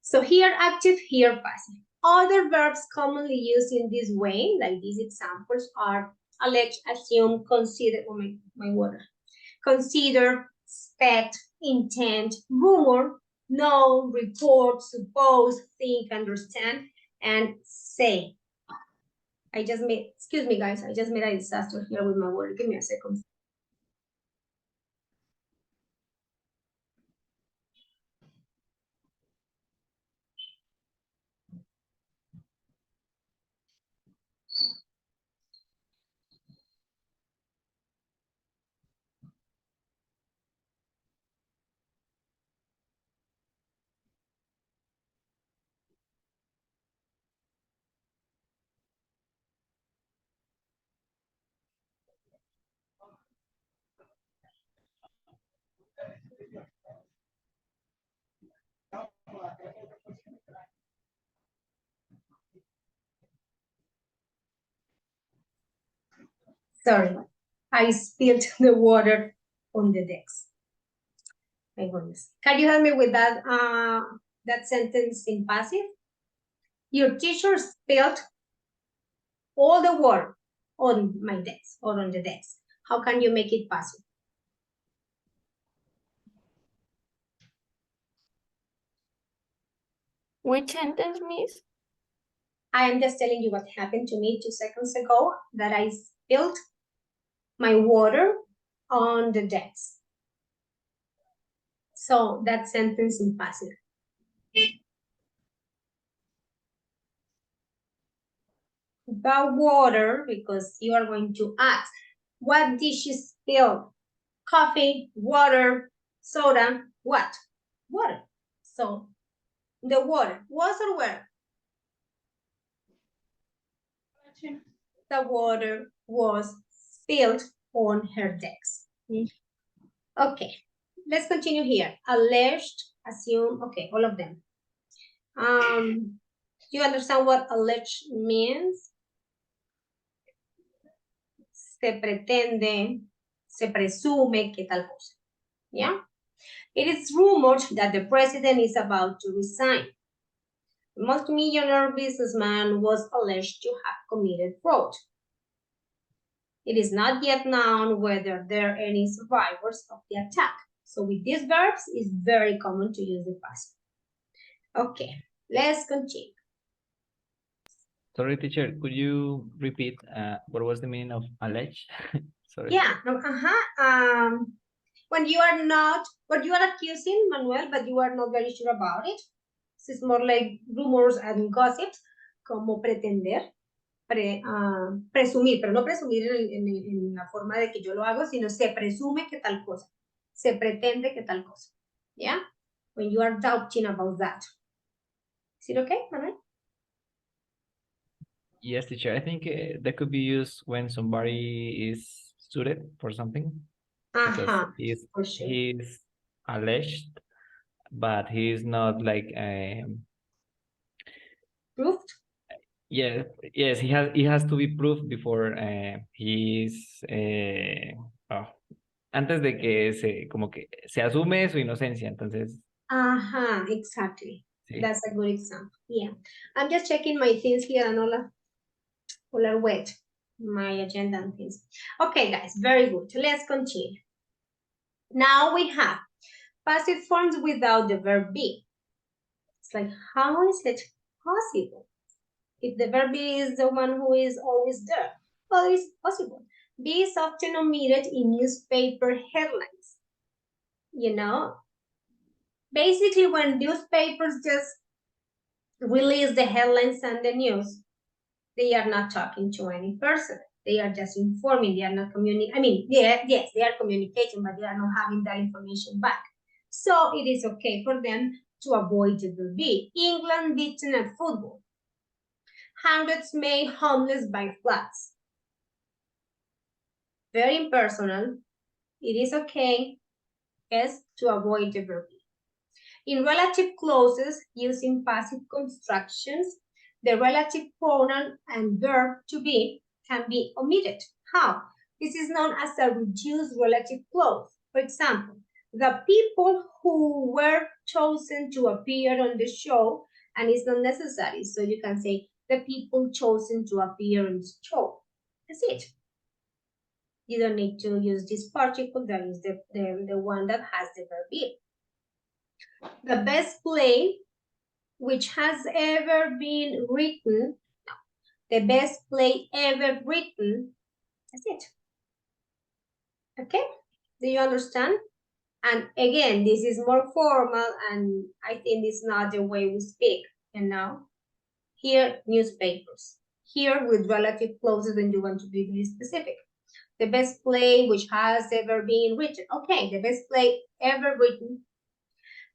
So here active, here passive. Other verbs commonly used in this way, like these examples, are allege, assume, consider, oh my water, consider, expect, intend, rumor, know, report, suppose, think, understand, and say. I just made, excuse me guys, I just made a disaster here with my water. Give me a second. Sorry, I spilled the water on the decks. My goodness. Can you help me with that that sentence in passive? Your teacher spilled all the water on my desk or on the desk. How can you make it passive? Which sentence, Miss? I am just telling you what happened to me 2 seconds ago, that I spilled my water on the desk. So that sentence in passive. The water, because you are going to ask, what did she spill? coffee, water, soda, what? Water. So the water was or where? The water was spilled on her decks. Okay, let's continue here. Alleged, assume, okay, all of them. Do you understand what alleged means? Se pretende, se presume que tal cosa. Yeah? It is rumored that the president is about to resign. The multimillionaire businessman was alleged to have committed fraud. It is not yet known whether there are any survivors of the attack. So with these verbs, it's very common to use the past. Okay, let's continue. Sorry, teacher, could you repeat what was the meaning of alleged? Sorry. Yeah, when you are not, what you are accusing, Manuel, but you are not very sure about it. This is more like rumors and gossips, como pretender, presumir, pero no presumir en la forma de que yo lo hago, sino se presume que tal cosa, se pretende que tal cosa, yeah? When you are doubting about that. Is it okay, Manuel? Yes, teacher. I think that could be used when somebody is suited for something. Because he's for sure. he's alleged, but he's not like Proved? yeah, yes, he has to be proved before he's antes de que se como que se asume su inocencia, entonces Exactly. sí. That's a good example. Yeah. I'm just checking my things here and all are wet. My agenda and things. Okay, guys, very good. Let's continue. Now we have passive forms without the verb be. It's like, how is it possible? If the verb be is the one who is always there, well, it's possible. Be is often omitted in newspaper headlines. You know, basically when newspapers just release the headlines and the news, they are not talking to any person. They are just informing. They are not communicating. I mean, yes, they are communicating, but they are not having that information back. So it is okay for them to avoid the verb be. England beaten at football. Hundreds made homeless by floods. Very impersonal. It is okay, yes, to avoid the verb be. In relative clauses using passive constructions, the relative pronoun and verb to be can be omitted. How? This is known as a reduced relative clause. For example, the people who were chosen to appear on the show, and it's not necessary. So you can say the people chosen to appear on the show. That's it. You don't need to use this particle, that is the one that has the verb be. The best play which has ever been written, the best play ever written, that's it. Okay, do you understand? And again, this is more formal and I think it's not the way we speak, you know? Here, newspapers. Here, with relative clauses when you want to be really specific. The best play which has ever been written. Okay, the best play ever written.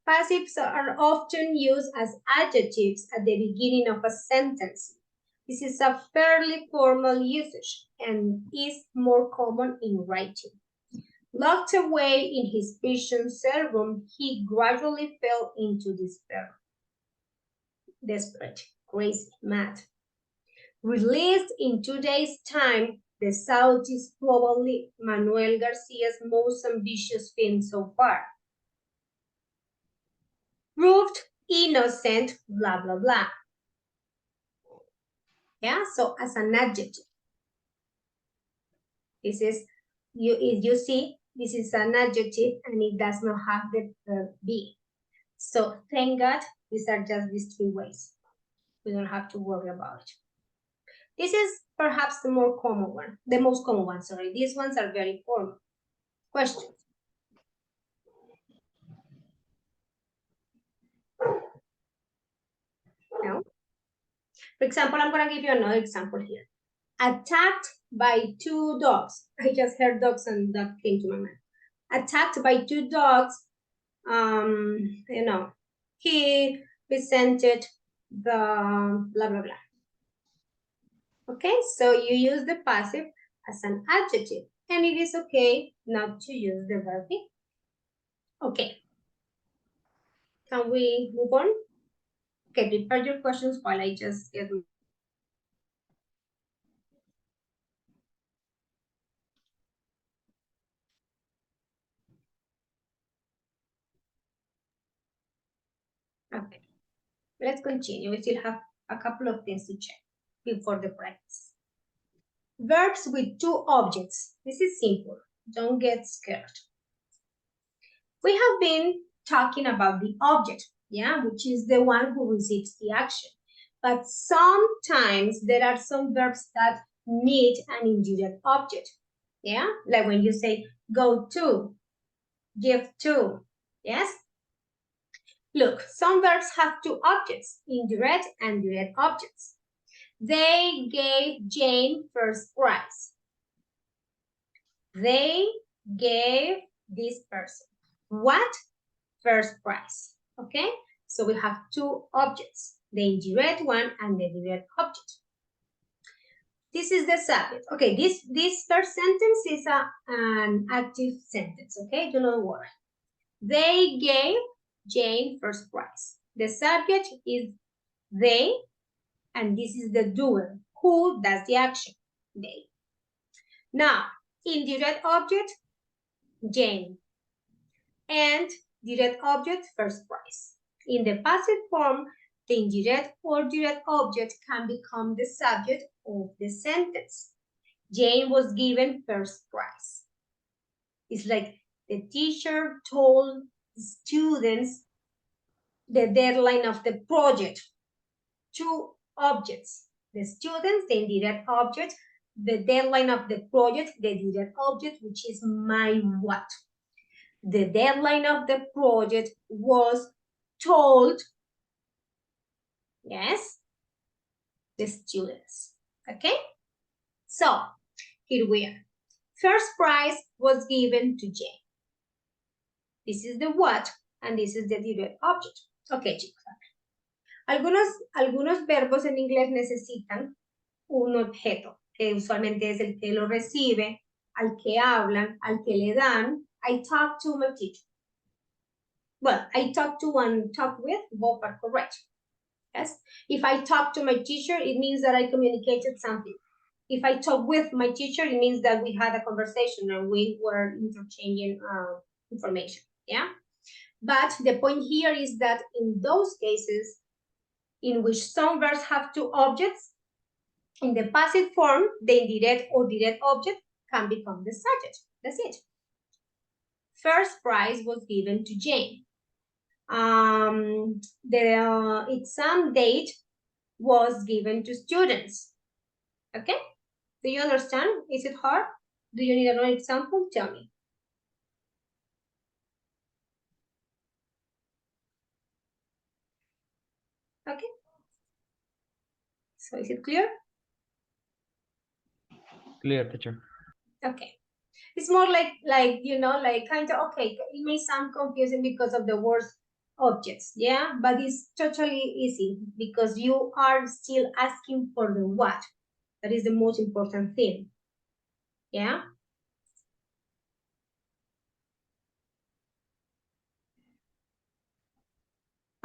Passives are often used as adjectives at the beginning of a sentence. This is a fairly formal usage and is more common in writing. Locked away in his prison cell room, he gradually fell into despair. Desperate, crazy, mad. Released in 2 days' time, The South is probably Manuel Garcia's most ambitious film so far. Proved innocent, blah, blah, blah. Yeah, so as an adjective. This is, you see, this is an adjective and it does not have the verb be. So thank God, these are just these 3 ways. We don't have to worry about it. This is perhaps the more common one, the most common one, sorry. These ones are very formal. Questions? No? For example, I'm gonna give you another example here. Attacked by 2 dogs. I just heard dogs and that came to my mind. attacked by 2 dogs, he presented the blah, blah, blah. Okay, so you use the passive as an adjective, and it is okay not to use the verb be. Okay. Can we move on? Okay, prepare your questions while I just get. Okay, let's continue. We still have a couple of things to check before the practice. Verbs with 2 objects. This is simple. Don't get scared. We have been talking about the object, yeah, which is the one who receives the action. But sometimes there are some verbs that need an indirect object, yeah, like when you say go to, give to, yes. Look, some verbs have 2 objects, indirect and direct objects. They gave Jane first prize. They gave this person what? First prize. Okay, so we have 2 objects, the indirect one and the direct object. This is the subject. Okay, this first sentence is an active sentence. Okay, do not worry. They gave Jane first prize. The subject is they, and this is the doer. Who does the action? They. Now, indirect object, Jane, and direct object, first prize. In the passive form, the indirect or direct object can become the subject of the sentence. Jane was given first prize. It's like the teacher told students the deadline of the project. 2 objects. The students, the indirect object, the deadline of the project, the direct object, which is my what. The deadline of the project was told, yes, the students, okay? So, here we are. First prize was given to Jane. This is the what, and this is the direct object. Okay, chicos. Algunos verbos en inglés necesitan un objeto, que usualmente es el que lo recibe, al que hablan, al que le dan. I talk to my teacher. Well, I talk to and talk with, both are correct. Yes. If I talk to my teacher, it means that I communicated something. If I talk with my teacher, it means that we had a conversation and we were interchanging information. Yeah. But the point here is that in those cases in which some verbs have 2 objects, in the passive form, the indirect or direct object can become the subject. That's it. First prize was given to Jane. The exam date was given to students. Okay? Do you understand? Is it hard? Do you need another example? Tell me. Okay. So is it clear? Clear, teacher. Okay. It's more like kind of, okay, it may sound confusing because of the words objects, yeah, but it's totally easy because you are still asking for the what. That is the most important thing. Yeah.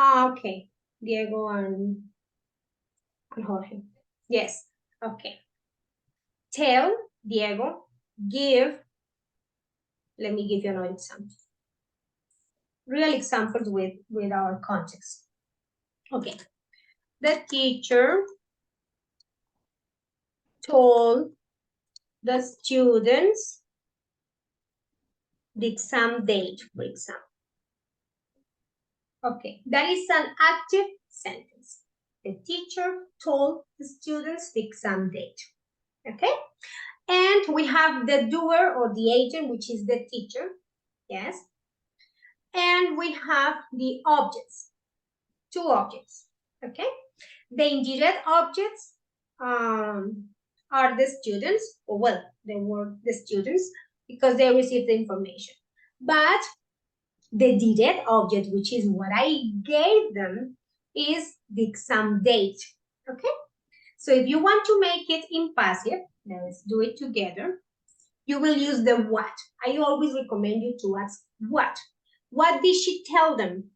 Okay, Diego and Jorge. Yes. Okay. Tell, Diego. Give. Let me give you another example. Real examples with our context. Okay. The teacher told the students the exam date, for example. Okay, that is an active sentence. The teacher told the students the exam date. Okay, and we have the doer or the agent, which is the teacher. Yes, and we have the objects, 2 objects. Okay, the indirect objects are the students, or well, they were the students because they received the information. But the direct object, which is what I gave them, is the exam date, okay? So if you want to make it impassive, let's do it together. You will use the what. I always recommend you to ask what. What did she tell them?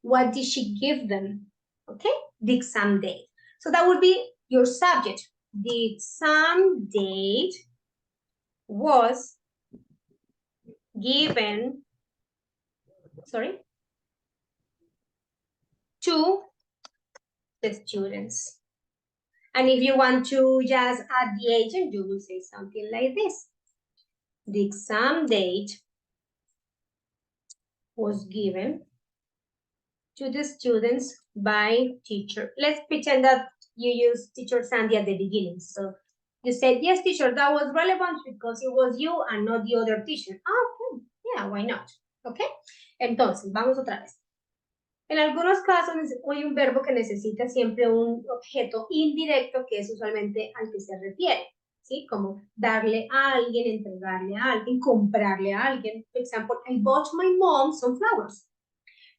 What did she give them? Okay, the exam date. So that would be your subject. The exam date was given, to the students. And if you want to just add the agent, you will say something like this. The exam date was given to the students by teacher. Let's pretend that you use teacher Sandy at the beginning. So you said, yes, teacher, that was relevant because it was you and not the other teacher. Okay, yeah, why not? Okay, entonces, vamos otra vez. En algunos casos hay un verbo que necesita siempre un objeto indirecto que es usualmente al que se refiere, ¿sí? Como darle a alguien, entregarle a alguien, comprarle a alguien. For example, I bought my mom some flowers.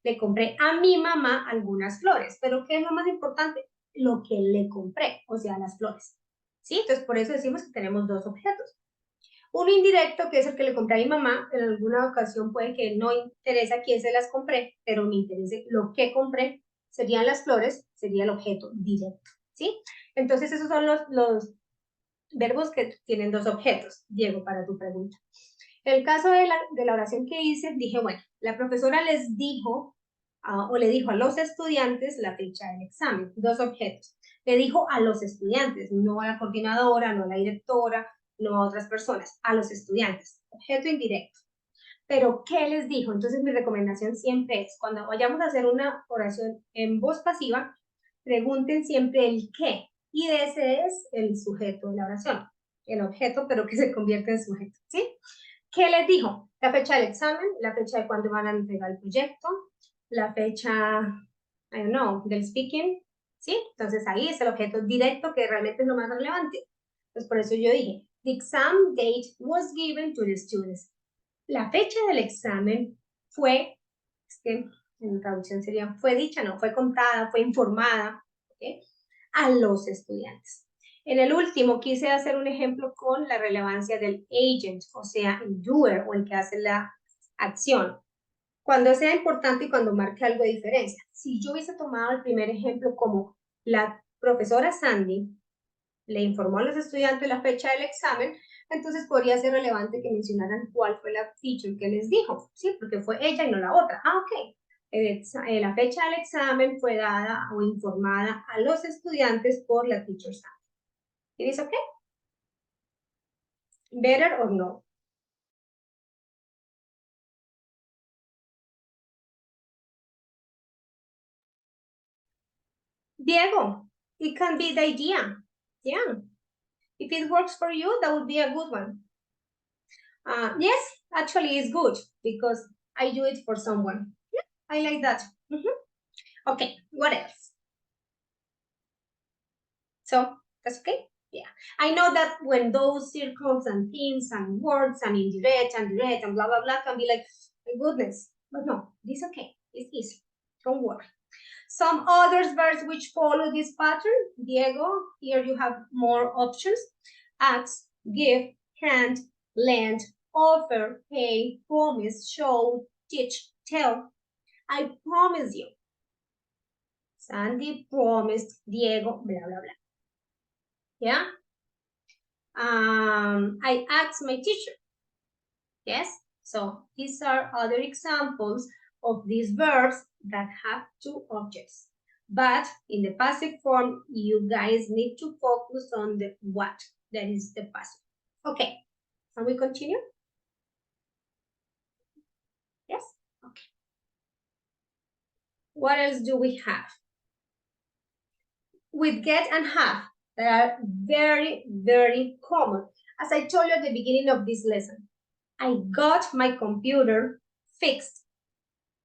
Le compré a mi mamá algunas flores, pero ¿qué es lo más importante? Lo que le compré, o sea, las flores, ¿sí? Entonces, por eso decimos que tenemos dos objetos. Un indirecto, que es el que le compré a mi mamá, en alguna ocasión puede que no interesa a quién se las compré, pero me interese lo que compré, serían las flores, sería el objeto directo, ¿sí? Entonces, esos son los verbos que tienen dos objetos, Diego, para tu pregunta. En el caso de la oración que hice, dije, bueno, la profesora les dijo, o le dijo a los estudiantes la fecha del examen, dos objetos. Le dijo a los estudiantes, no a la coordinadora, no a la directora, no a otras personas, a los estudiantes, objeto indirecto. Pero, ¿qué les dijo? Entonces, mi recomendación siempre es, cuando vayamos a hacer una oración en voz pasiva, pregunten siempre el qué, y ese es el sujeto de la oración, el objeto, pero que se convierte en sujeto, ¿sí? ¿Qué les dijo? La fecha del examen, la fecha de cuándo van a entregar el proyecto, la fecha, I don't know, del speaking, ¿sí? Entonces ahí es el objeto directo que realmente es lo más relevante. Entonces por eso yo dije, the exam date was given to the students. La fecha del examen fue, es que en traducción sería, fue dicha, no, fue contada, fue informada, ¿okay? A los estudiantes. En el último quise hacer un ejemplo con la relevancia del agent, o sea, el doer o el que hace la acción. Cuando sea importante y cuando marque algo de diferencia. Si yo hubiese tomado el primer ejemplo como la profesora Sandy le informó a los estudiantes la fecha del examen, entonces podría ser relevante que mencionaran cuál fue la feature que les dijo, ¿sí? Porque fue ella y no la otra. Ah, ok. La fecha del examen fue dada o informada a los estudiantes por la teacher Sandy. It is okay? Better or no? Diego, it can be the idea. Yeah. If it works for you, that would be a good one. Yes, actually it's good because I do it for someone. Yeah, I like that. Okay, what else? So, that's okay? Yeah. I know that when those circles and themes and words and indirect and direct and blah, blah, blah can be like, my goodness. But no, this is okay. It's easy. Don't worry. Some other verbs which follow this pattern, Diego, here you have more options. Ask, give, hand, lend, offer, pay, promise, show, teach, tell. I promise you. Sandy promised Diego, blah, blah, blah. Yeah? I asked my teacher. Yes? So these are other examples of these verbs that have two objects. But in the passive form, you guys need to focus on the what. That is the passive. Okay. Can we continue? Yes? Okay. What else do we have? With get and have, that are very, very common. As I told you at the beginning of this lesson, I got my computer fixed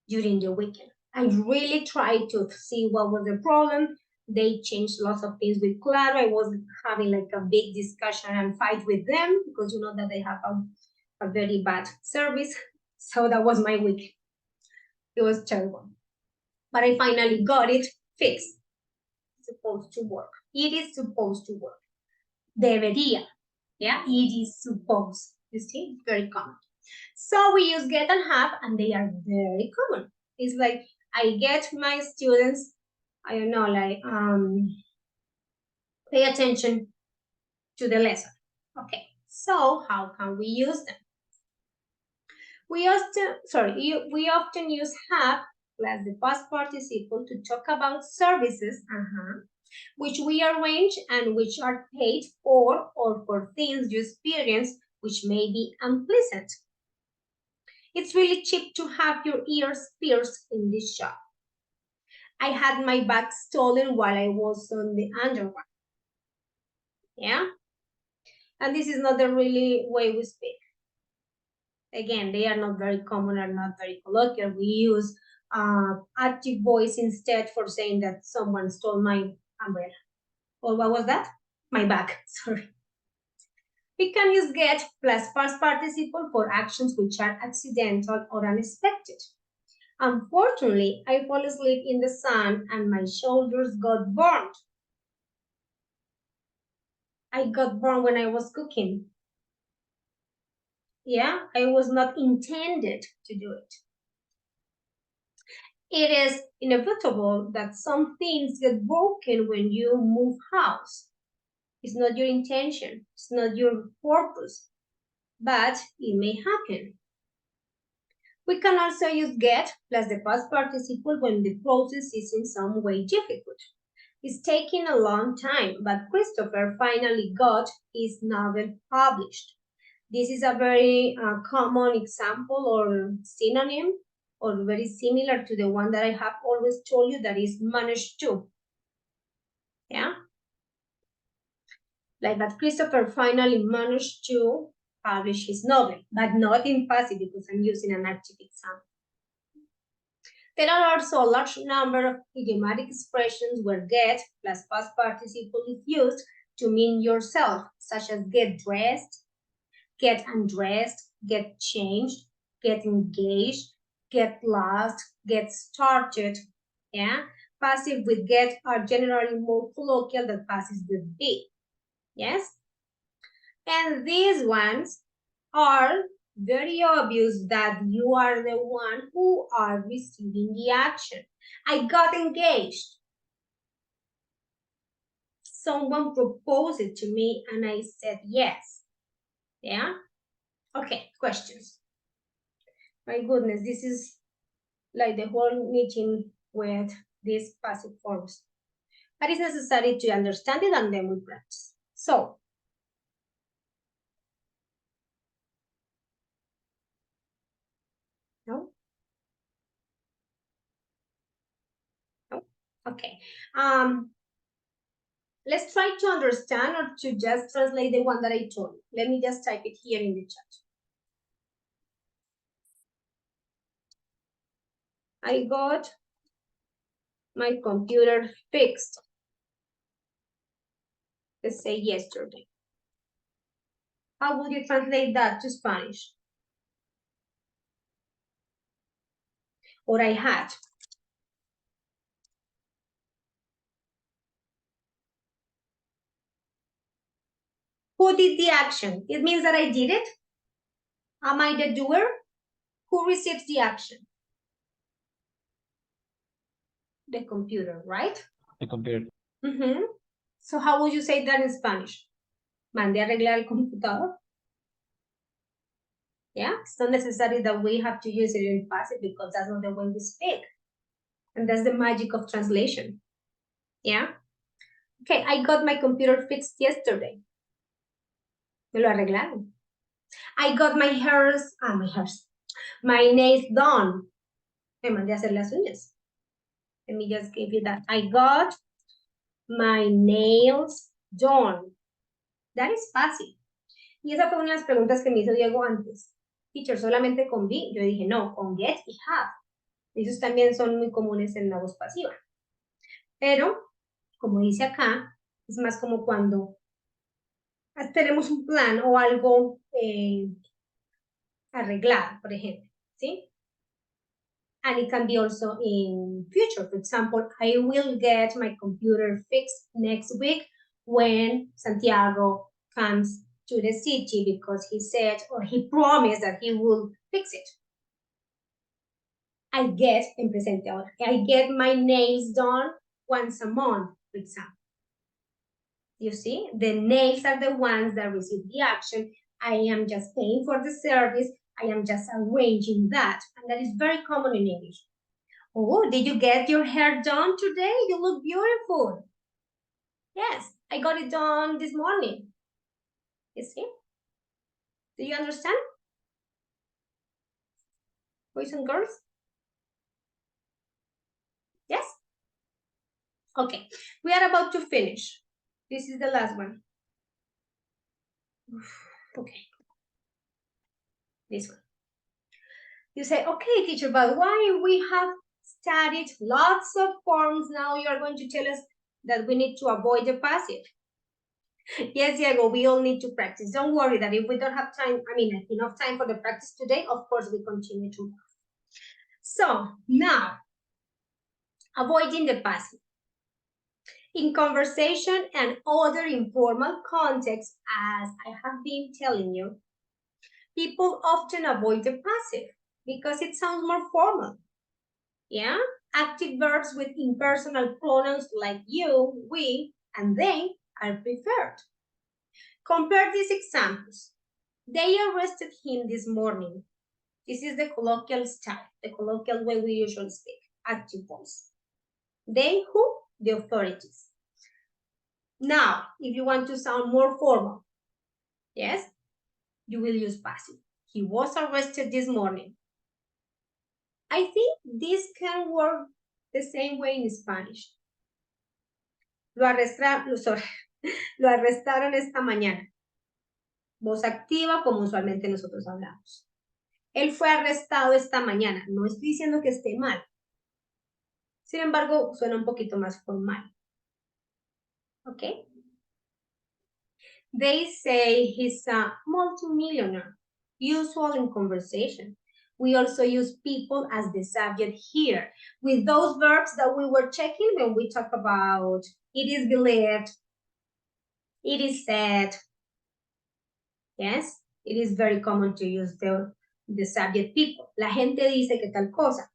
during the weekend. I really tried to see what was the problem. They changed lots of things with Claro. I was having like a big discussion and fight with them because you know that they have a very bad service. So that was my week. It was terrible. But I finally got it fixed. It's supposed to work. It is supposed to work. Debería. Yeah, it is supposed. You see, it's very common. So we use get and have, and they are very common. It's like I get my students, I don't know, like pay attention to the lesson. Okay, so how can we use them? We often use have plus the past participle to talk about services, which we arrange and which are paid for, or for things you experience which may be unpleasant. It's really cheap to have your ears pierced in this shop. I had my bag stolen while I was on the underground. Yeah? And this is not the really way we speak. Again, they are not very common or not very colloquial. We use active voice instead for saying that someone stole my umbrella. Or what was that? My bag, sorry. We can use get plus past participle for actions which are accidental or unexpected. Unfortunately, I fell asleep in the sun and my shoulders got burned. I got burned when I was cooking. Yeah, I was not intended to do it. It is inevitable that some things get broken when you move house. It's not your intention, it's not your purpose, but it may happen. We can also use get plus the past participle when the process is in some way difficult. It's taking a long time, but Christopher finally got his novel published. This is a very common example or synonym or very similar to the one that I have always told you, that is managed to. Yeah? Like that Christopher finally managed to publish his novel, but not in passive because I'm using an active example. There are also a large number of idiomatic expressions where get plus past participle is used to mean yourself, such as get dressed, get undressed, get changed, get engaged, get lost, get started. Yeah, passive with get are generally more colloquial than passive with be. Yes, and these ones are very obvious that you are the one who are receiving the action. I got engaged. Someone proposed it to me and I said yes. Yeah? Okay, questions. My goodness, this is like the whole meeting with these passive forms. But it's necessary to understand it and then we practice. So, no? No? Okay. Let's try to understand or to just translate the one that I told you. Let me just type it here in the chat. I got my computer fixed. Let's say yesterday. How would you translate that to Spanish? Or I had. Who did the action? It means that I did it. Am I the doer? Who receives the action? The computer, right? The computer. So how would you say that in Spanish? Mandé a arreglar el computador. Yeah, it's not necessary that we have to use it in passive because that's not the way we speak. And that's the magic of translation. Yeah? Okay, I got my computer fixed yesterday. Me lo arreglaron. I got my nails done. Me mandé a hacer las uñas. Let me just give you that. I got my nails done. That is passive. Y esa fue una de las preguntas que me hizo Diego antes. Teacher, solamente con be. Yo dije, no, con get y have. Esos también son muy comunes en la voz pasiva. Pero, como dice acá, es más como cuando tenemos un plan o algo arreglado, por ejemplo. See? And it can be also in future. For example, I will get my computer fixed next week when Santiago comes to the city because he said or he promised that he will fix it. I get en presente ahora. I get my nails done once a month, for example. You see, the nails are the ones that receive the action. I am just paying for the service. I am just arranging that. And that is very common in English. Oh, did you get your hair done today? You look beautiful. Yes, I got it done this morning. You see? Do you understand? Boys and girls? Yes? Okay, we are about to finish. This is the last one. Okay. This one. You say, okay, teacher, but why we have studied lots of forms, now you are going to tell us that we need to avoid the passive. Yes, Diego, we all need to practice. Don't worry that if we don't have time, enough time for the practice today, of course we continue to. So now, avoiding the passive. In conversation and other informal contexts, as I have been telling you, people often avoid the passive because it sounds more formal. Yeah? Active verbs with impersonal pronouns like you, we, and they are preferred. Compare these examples. They arrested him this morning. This is the colloquial style, the colloquial way we usually speak, active voice. They who? The authorities. Now, if you want to sound more formal, yes, you will use passive. He was arrested this morning. I think this can work the same way in Spanish. Lo arrestaron esta mañana. Voz activa, como usualmente nosotros hablamos. Él fue arrestado esta mañana. No estoy diciendo que esté mal. Sin embargo, suena un poquito más formal. Okay? They say he's a multimillionaire, usual in conversation. We also use people as the subject here with those verbs that we were checking when we talk about it is believed, it is said. Yes, it is very common to use the subject people. La gente dice que tal cosa.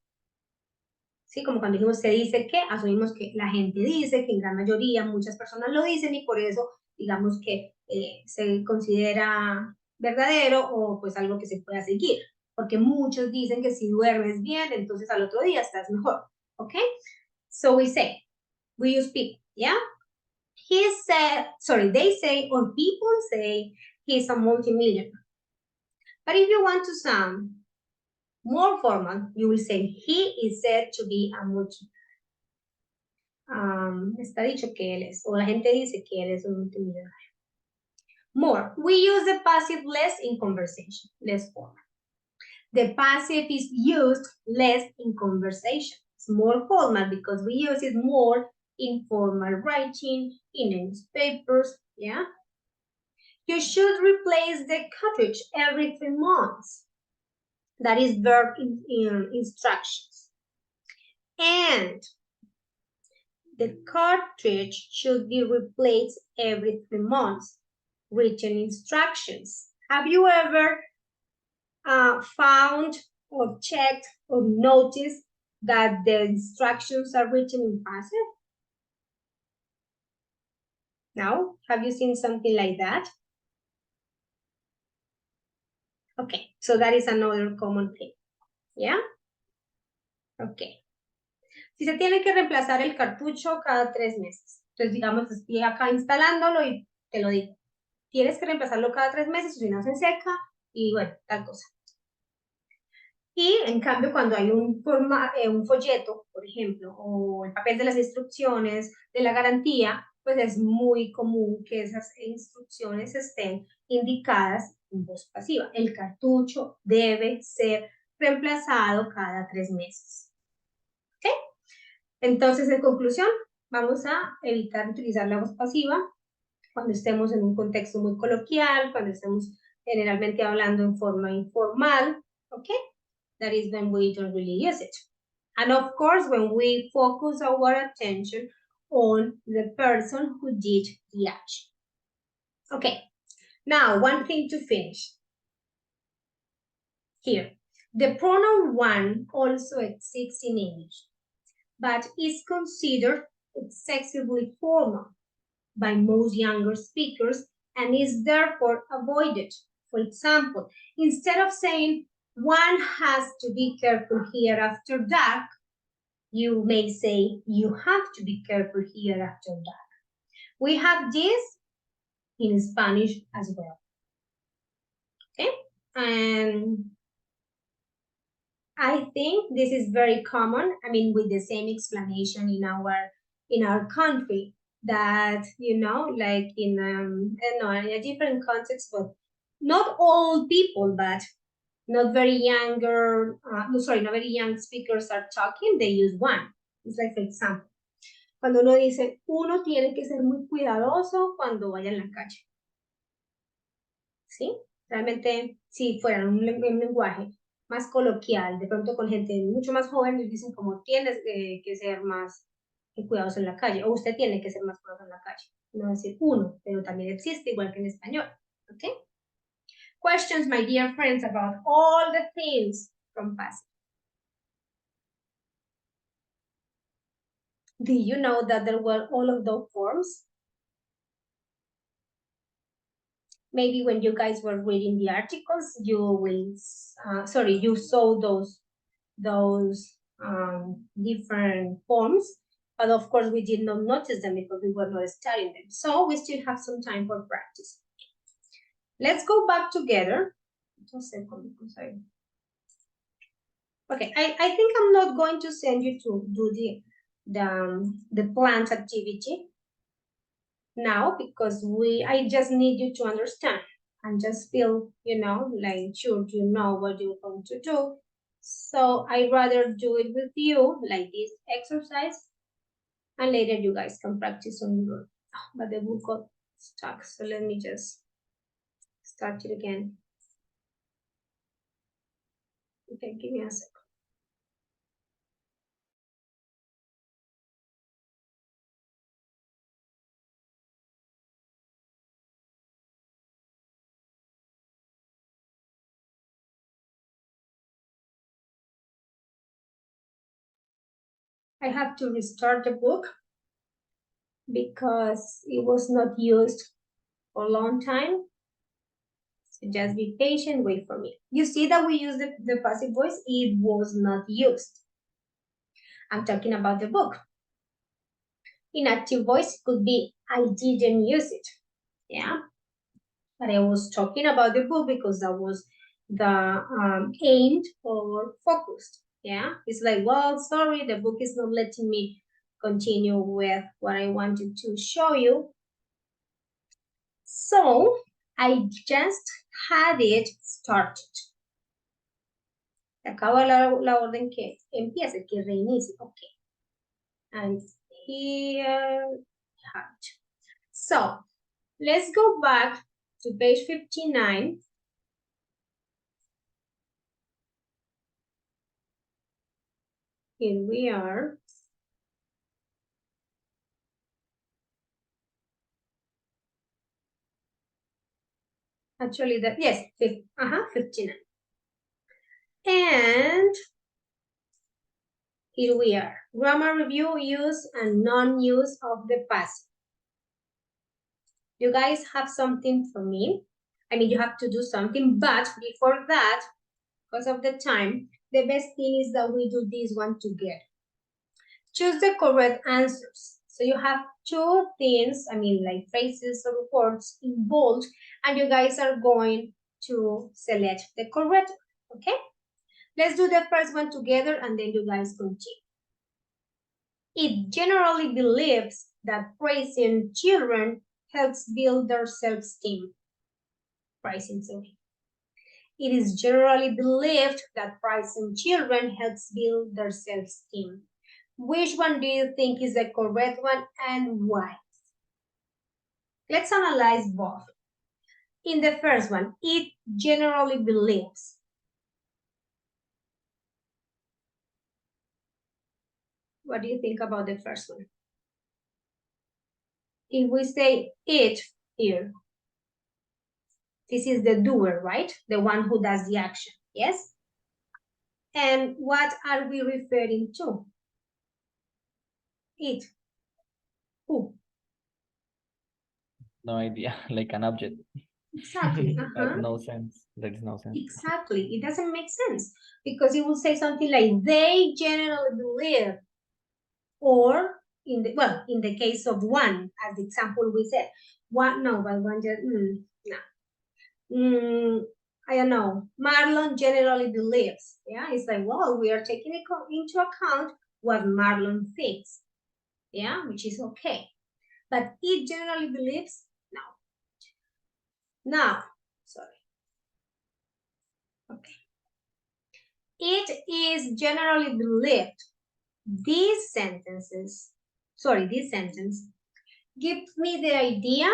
Sí, como cuando dijimos se dice que, asumimos que la gente dice, que en gran mayoría muchas personas lo dicen y por eso digamos que se considera verdadero o pues algo que se pueda seguir. Porque muchos dicen que si duermes bien, entonces al otro día estás mejor. Okay? So we use people, yeah? They say, or people say, he's a multimillionaire. But if you want to sound more formal, you will say, he is said to be a multimillionaire. Está dicho que él es, o la gente dice que él es un multimillonario. More, we use the passive less in conversation, less formal. The passive is used less in conversation. It's more formal because we use it more in formal writing, in newspapers, yeah? You should replace the cartridge every 3 months. That is verb in instructions. And the cartridge should be replaced every 3 months. Written instructions. Have you ever found or checked or noticed that the instructions are written in passive? No? Have you seen something like that? Okay, so that is another common thing. Yeah? Okay. Si se tiene que reemplazar el cartucho cada 3 meses. Entonces, digamos, estoy acá instalándolo y te lo digo. Tienes que reemplazarlo cada 3 meses, si no se seca y bueno, tal cosa. Y en cambio, cuando hay un folleto, por ejemplo, o el papel de las instrucciones de la garantía, pues es muy común que esas instrucciones estén indicadas en voz pasiva. El cartucho debe ser reemplazado cada 3 meses. ¿Ok? Entonces, en conclusión, vamos a evitar utilizar la voz pasiva cuando estemos en un contexto muy coloquial, cuando estemos generalmente hablando en forma informal, ¿ok? that is when we don't really use it. And of course, when we focus our attention on the person who did the action. Okay, now one thing to finish. Here, the pronoun one also exists in English, but is considered excessively formal by most younger speakers and is therefore avoided. For example, instead of saying one has to be careful here after dark, you may say you have to be careful here after dark. We have this in Spanish as well. Okay, and I think this is very common. I mean, with the same explanation in our country, that like in I don't know, in a different context, but not all people, but not very younger. Not very young speakers are talking. They use one. It's like, for example, cuando uno dice, uno tiene que ser muy cuidadoso cuando vaya en la calle. ¿Sí? Realmente, si fuera un lenguaje más coloquial, de pronto con gente mucho más joven, les dicen como tienes que ser más cuidadoso en la calle, o usted tiene que ser más cuidadoso en la calle. No decir uno, pero también existe igual que en español. ¿Ok? Questions, my dear friends, about all the things from past. Did you know that there were all of those forms? Maybe when you guys were reading the articles, you will, you saw those different forms, but of course we did not notice them because we were not studying them. So we still have some time for practice. Let's go back together. Okay, I think I'm not going to send you to do the plant activity now, because I just need you to understand and just feel, like sure you know what you're going to do. So I'd rather do it with you, like this exercise, and later you guys can practice on your own. But the book got stuck, so let me just start it again. Okay, give me a second. I have to restart the book because it was not used for a long time. So just be patient, wait for me. You see that we use the passive voice, it was not used. I'm talking about the book. In active voice, it could be, I didn't use it, yeah? But I was talking about the book because that was the aimed or focused, yeah? It's like, well, sorry, the book is not letting me continue with what I wanted to show you. So I just had it started. Acaba la orden que empiece, que reinicie. Okay. And here, so let's go back to page 59. Here we are. Actually, yes, 59. And here we are. Grammar review, use and non-use of the passive. You guys have something for me. I mean, you have to do something, but before that, because of the time, the best thing is that we do this one together. Choose the correct answers. So you have two things, I mean, like phrases or words in bold, and you guys are going to select the correct one, okay? Let's do the first one together and then you guys continue. It generally believes that praising children helps build their self-esteem. Praising children. It is generally believed that praising children helps build their self-esteem. Which one do you think is the correct one and why? Let's analyze both. In the first one, it generally believes. What do you think about the first one? If we say it here, this is the doer, right? The one who does the action, yes? And what are we referring to? It. Who? No idea, like an object. Exactly. No sense. There is no sense. Exactly. It doesn't make sense because it will say something like they generally believe, or in the case of one, as the example we said, one no, but one just no. I don't know. Marlon generally believes. Yeah, it's like, well, we are taking into account what Marlon thinks. Yeah, which is okay. But it generally believes, no. Now, sorry. Okay. It is generally believed. This sentence gives me the idea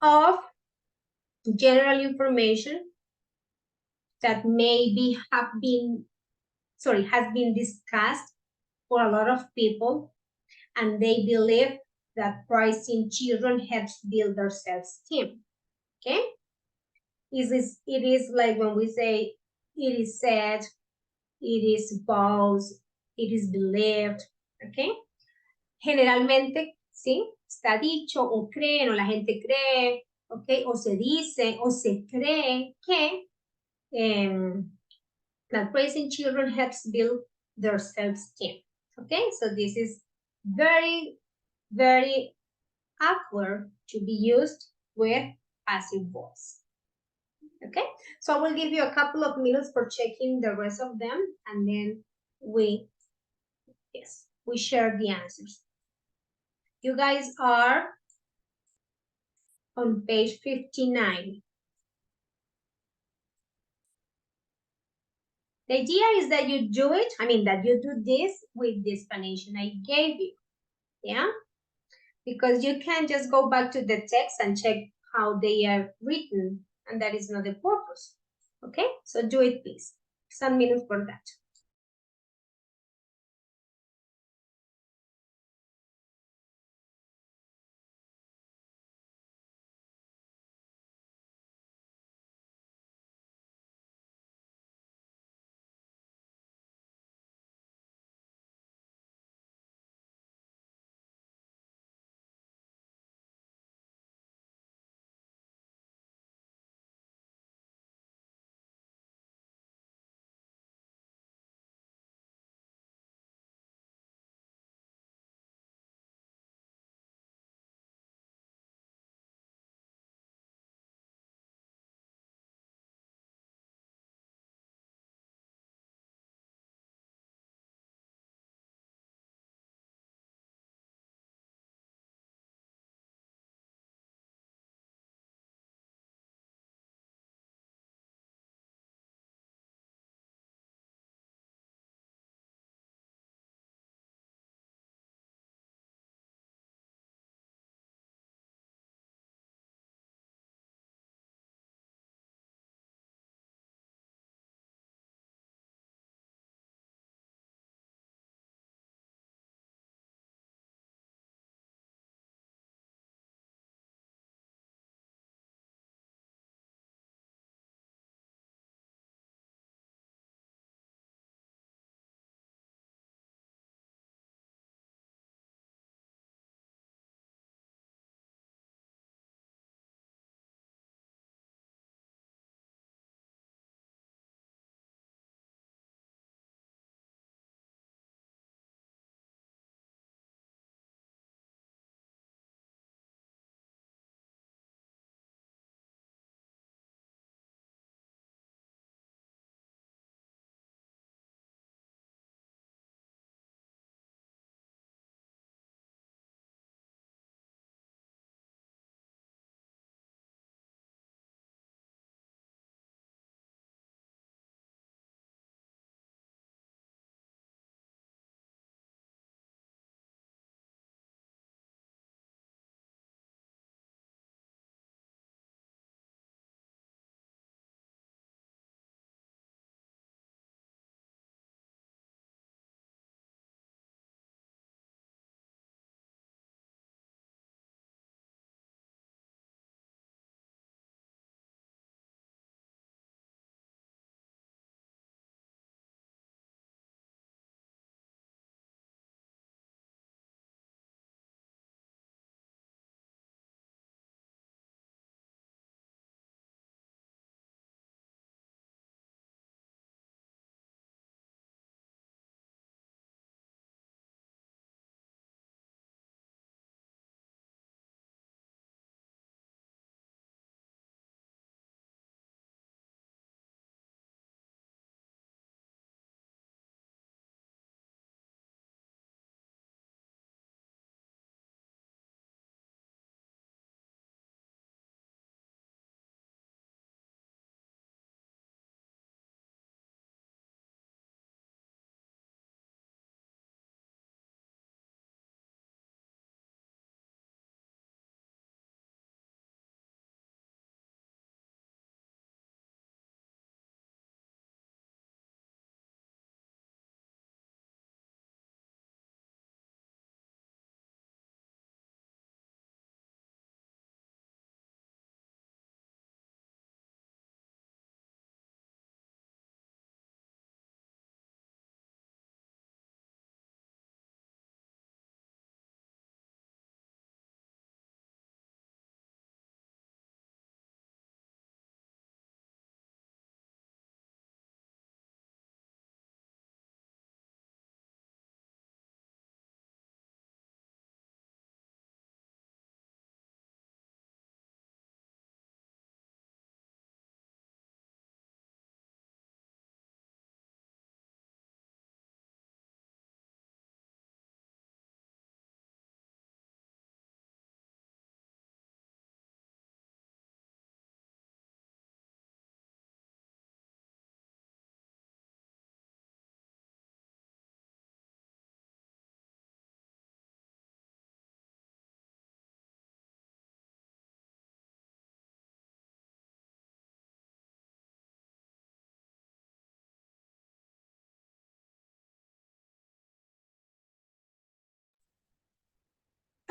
of general information that maybe has been discussed for a lot of people, and they believe that praising children helps build their self-esteem. Okay? It is like when we say it is said, it is supposed, it is believed. Okay? Generalmente, ¿sí? Está dicho o creen o la gente cree, ¿ok? O se dice o se cree que that praising children helps build their self-esteem. Okay, so this is very, very awkward to be used with passive voice. Okay, so I will give you a couple of minutes for checking the rest of them, and then we share the answers. You guys are on page 59. The idea is that you do this with the explanation I gave you, yeah? Because you can't just go back to the text and check how they are written, and that is not the purpose, okay? So do it, please. Some minutes for that.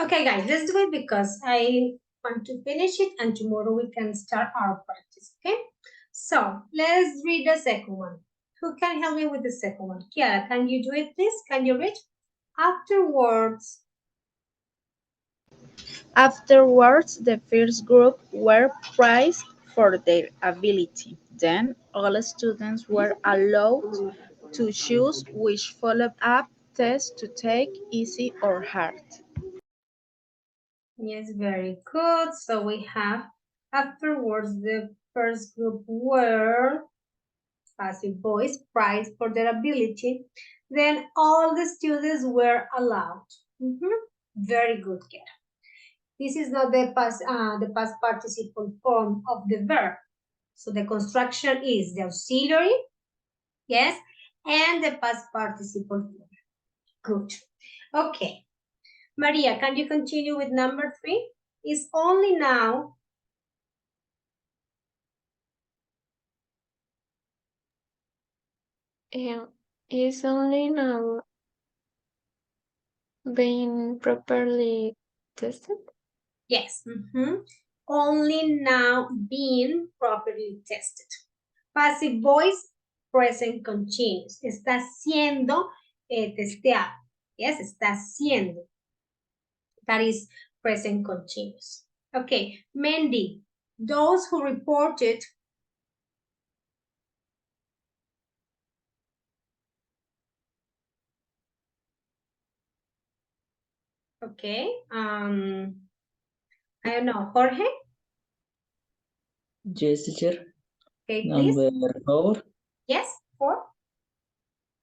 Okay, guys, let's do it because I want to finish it and tomorrow we can start our practice, okay? So let's read the second one. Who can help me with the second one? Kiara, can you do it, please? Can you read? Afterwards. Afterwards, the first group were praised for their ability. Then all students were allowed to choose which follow-up test to take, easy or hard. Yes, very good. So we have afterwards the first group were passive voice prized for their ability. Then all the students were allowed. Very good, Kiara. This is not the past participle form of the verb. So the construction is the auxiliary, yes, and the past participle form. Good. Okay. Maria, can you continue with number 3? It's only now. Is only now being properly tested? Yes. Only now being properly tested. Passive voice, present continuous. Está siendo testeado. Yes, está siendo. That is present continuous. Okay, Mandy, those who reported okay, I don't know, Jorge? Yes, teacher. Okay, please. Number 4. Yes, 4.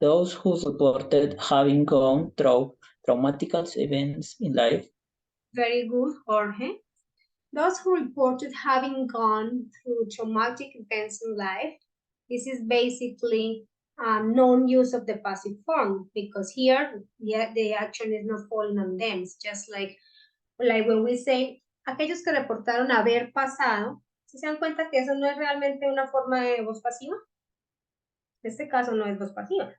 Those who supported having gone through traumatic events in life. Very good, Jorge. Those who reported having gone through traumatic events in life, this is basically non-use of the passive form because here the action is not falling on them. It's just like when we say, aquellos que reportaron haber pasado, ¿sí se dan cuenta que eso no es realmente una forma de voz pasiva? En este caso no es voz pasiva.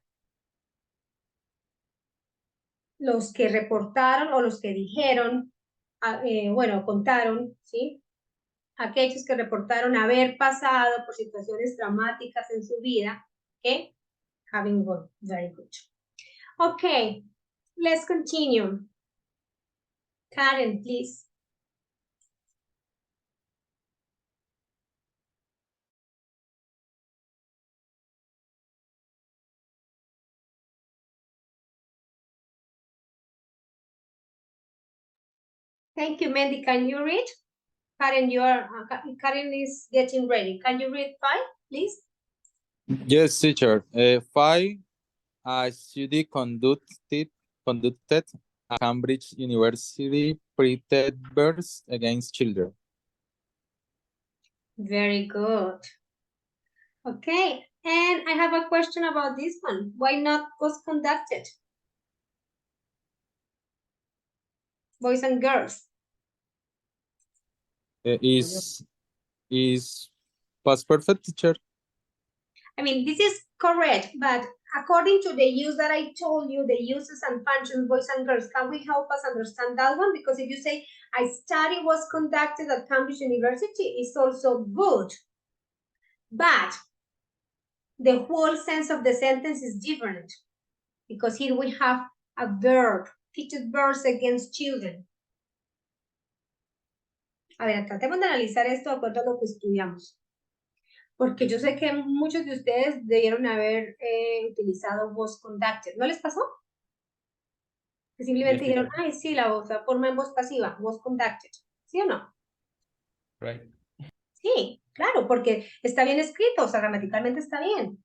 Los que reportaron o los que dijeron, bueno, contaron, ¿sí? Aquellos que reportaron haber pasado por situaciones traumáticas en su vida, ¿ok? Having gone, very good. Okay, let's continue. Karen, please. Thank you, Mandy. Can you read? Karen, Karen is getting ready. Can you read 5, please? Yes, teacher. 5. A study conducted at Cambridge University pre-test against children. Very good. Okay, and I have a question about this one. Why not was conducted? Boys and girls. Is past perfect, teacher? I mean, this is correct, but according to the use that I told you, the uses and functions, boys and girls, can we help us understand that one? Because if you say, a study was conducted at Cambridge University, it's also good. But the whole sense of the sentence is different. Because here we have a verb, teaching verbs against children. A ver, tratemos de analizar esto de acuerdo a lo que estudiamos. Porque yo sé que muchos de ustedes debieron haber utilizado was conducted. ¿No les pasó? Que simplemente dijeron, ay, sí, la forma en voz pasiva, was conducted. ¿Sí o no? Right. Sí, claro, porque está bien escrito, o sea, gramaticalmente está bien.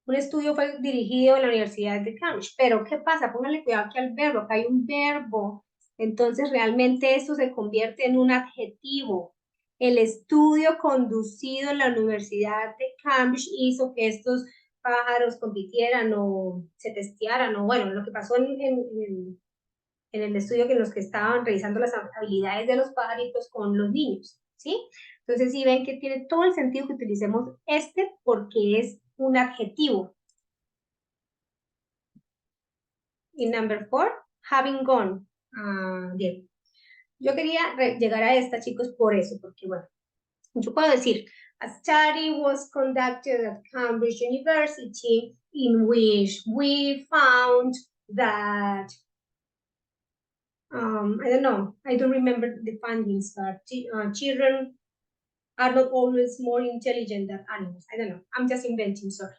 Un estudio fue dirigido en la Universidad de Cambridge, pero ¿qué pasa? Pónganle cuidado aquí al verbo, acá hay un verbo. Entonces, realmente esto se convierte en un adjetivo. El estudio conducido en la Universidad de Cambridge hizo que estos pájaros compitieran o se testearan, o bueno, lo que pasó en el estudio que los que estaban revisando las habilidades de los pajaritos con los niños, ¿sí? Entonces, sí ven que tiene todo el sentido que utilicemos este porque es un adjetivo. Y number 4, having gone. Bien. Yo quería llegar a esta, chicos, por eso, porque bueno, yo puedo decir, a study was conducted at Cambridge University in which we found that, I don't know, I don't remember the findings, but children are not always more intelligent than animals. I don't know, I'm just inventing, sorry.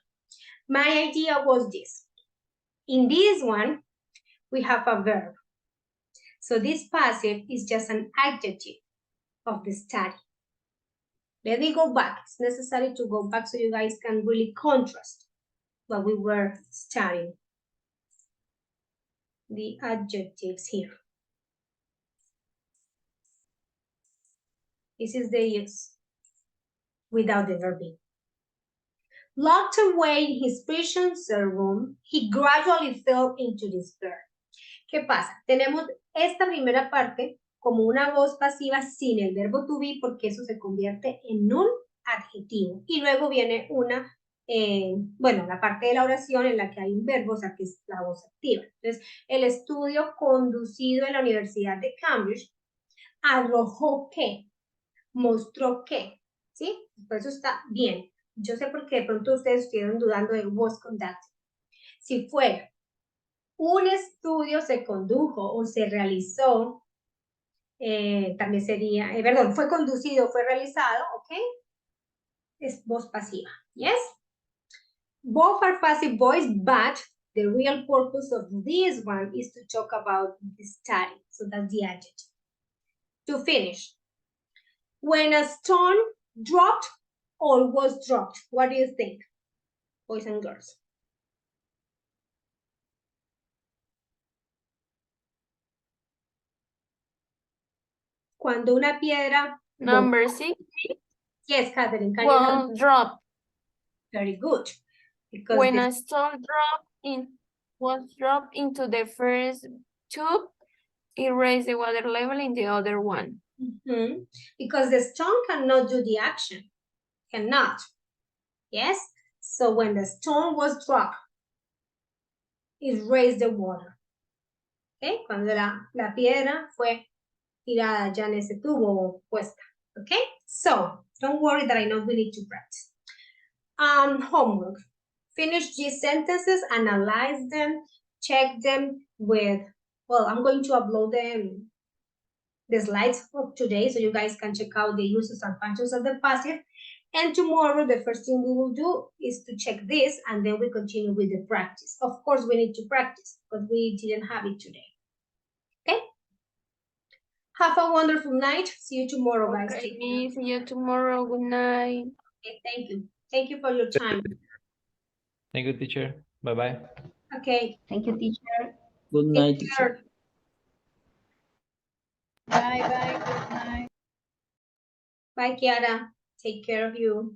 My idea was this. In this one, we have a verb. So this passive is just an adjective of the study. Let me go back. It's necessary to go back so you guys can really contrast what we were studying. The adjectives here. This is the use without the verb. Locked away in his prison cell room, he gradually fell into despair. ¿Qué pasa? Tenemos esta primera parte como una voz pasiva sin el verbo to be porque eso se convierte en un adjetivo. Y luego viene una, bueno, la parte de la oración en la que hay un verbo, o sea, que es la voz activa. Entonces, el estudio conducido en la Universidad de Cambridge arrojó que, mostró que, ¿sí? Por eso está bien. Yo sé por qué de pronto ustedes estuvieron dudando de was conducted. Si fuera un estudio se condujo o se realizó, también sería, perdón, fue conducido, fue realizado, ¿ok? Es voz pasiva, yes? Both are passive voice, but the real purpose of this one is to talk about the study. So that's the adjective. To finish, when a stone dropped or was dropped, what do you think, boys and girls? Cuando una piedra... Number 6 Yes, Catherine, can you help? will drop. Very good. Because When a stone was dropped into the first tube, it raised the water level in the other one. Because the stone cannot do the action. Cannot. Yes? So when the stone was dropped, it raised the water. Okay? Cuando la piedra fue tirada ya en ese tubo puesta. Okay? So, don't worry that I know we need to practice. Homework. Finish these sentences, analyze them, check them with, well, I'm going to upload them, the slides of today so you guys can check out the uses and functions of the passive. And tomorrow, the first thing we will do is to check this and then we continue with the practice. Of course, we need to practice because we didn't have it today. Okay? Have a wonderful night. See you tomorrow, guys. Okay, see you tomorrow. Good night. Okay, thank you. Thank you for your time. Thank you, teacher. Bye-bye. Okay. Thank you, teacher. Good night, teacher. Bye, bye, good night. Bye, Kiara. Take care of you.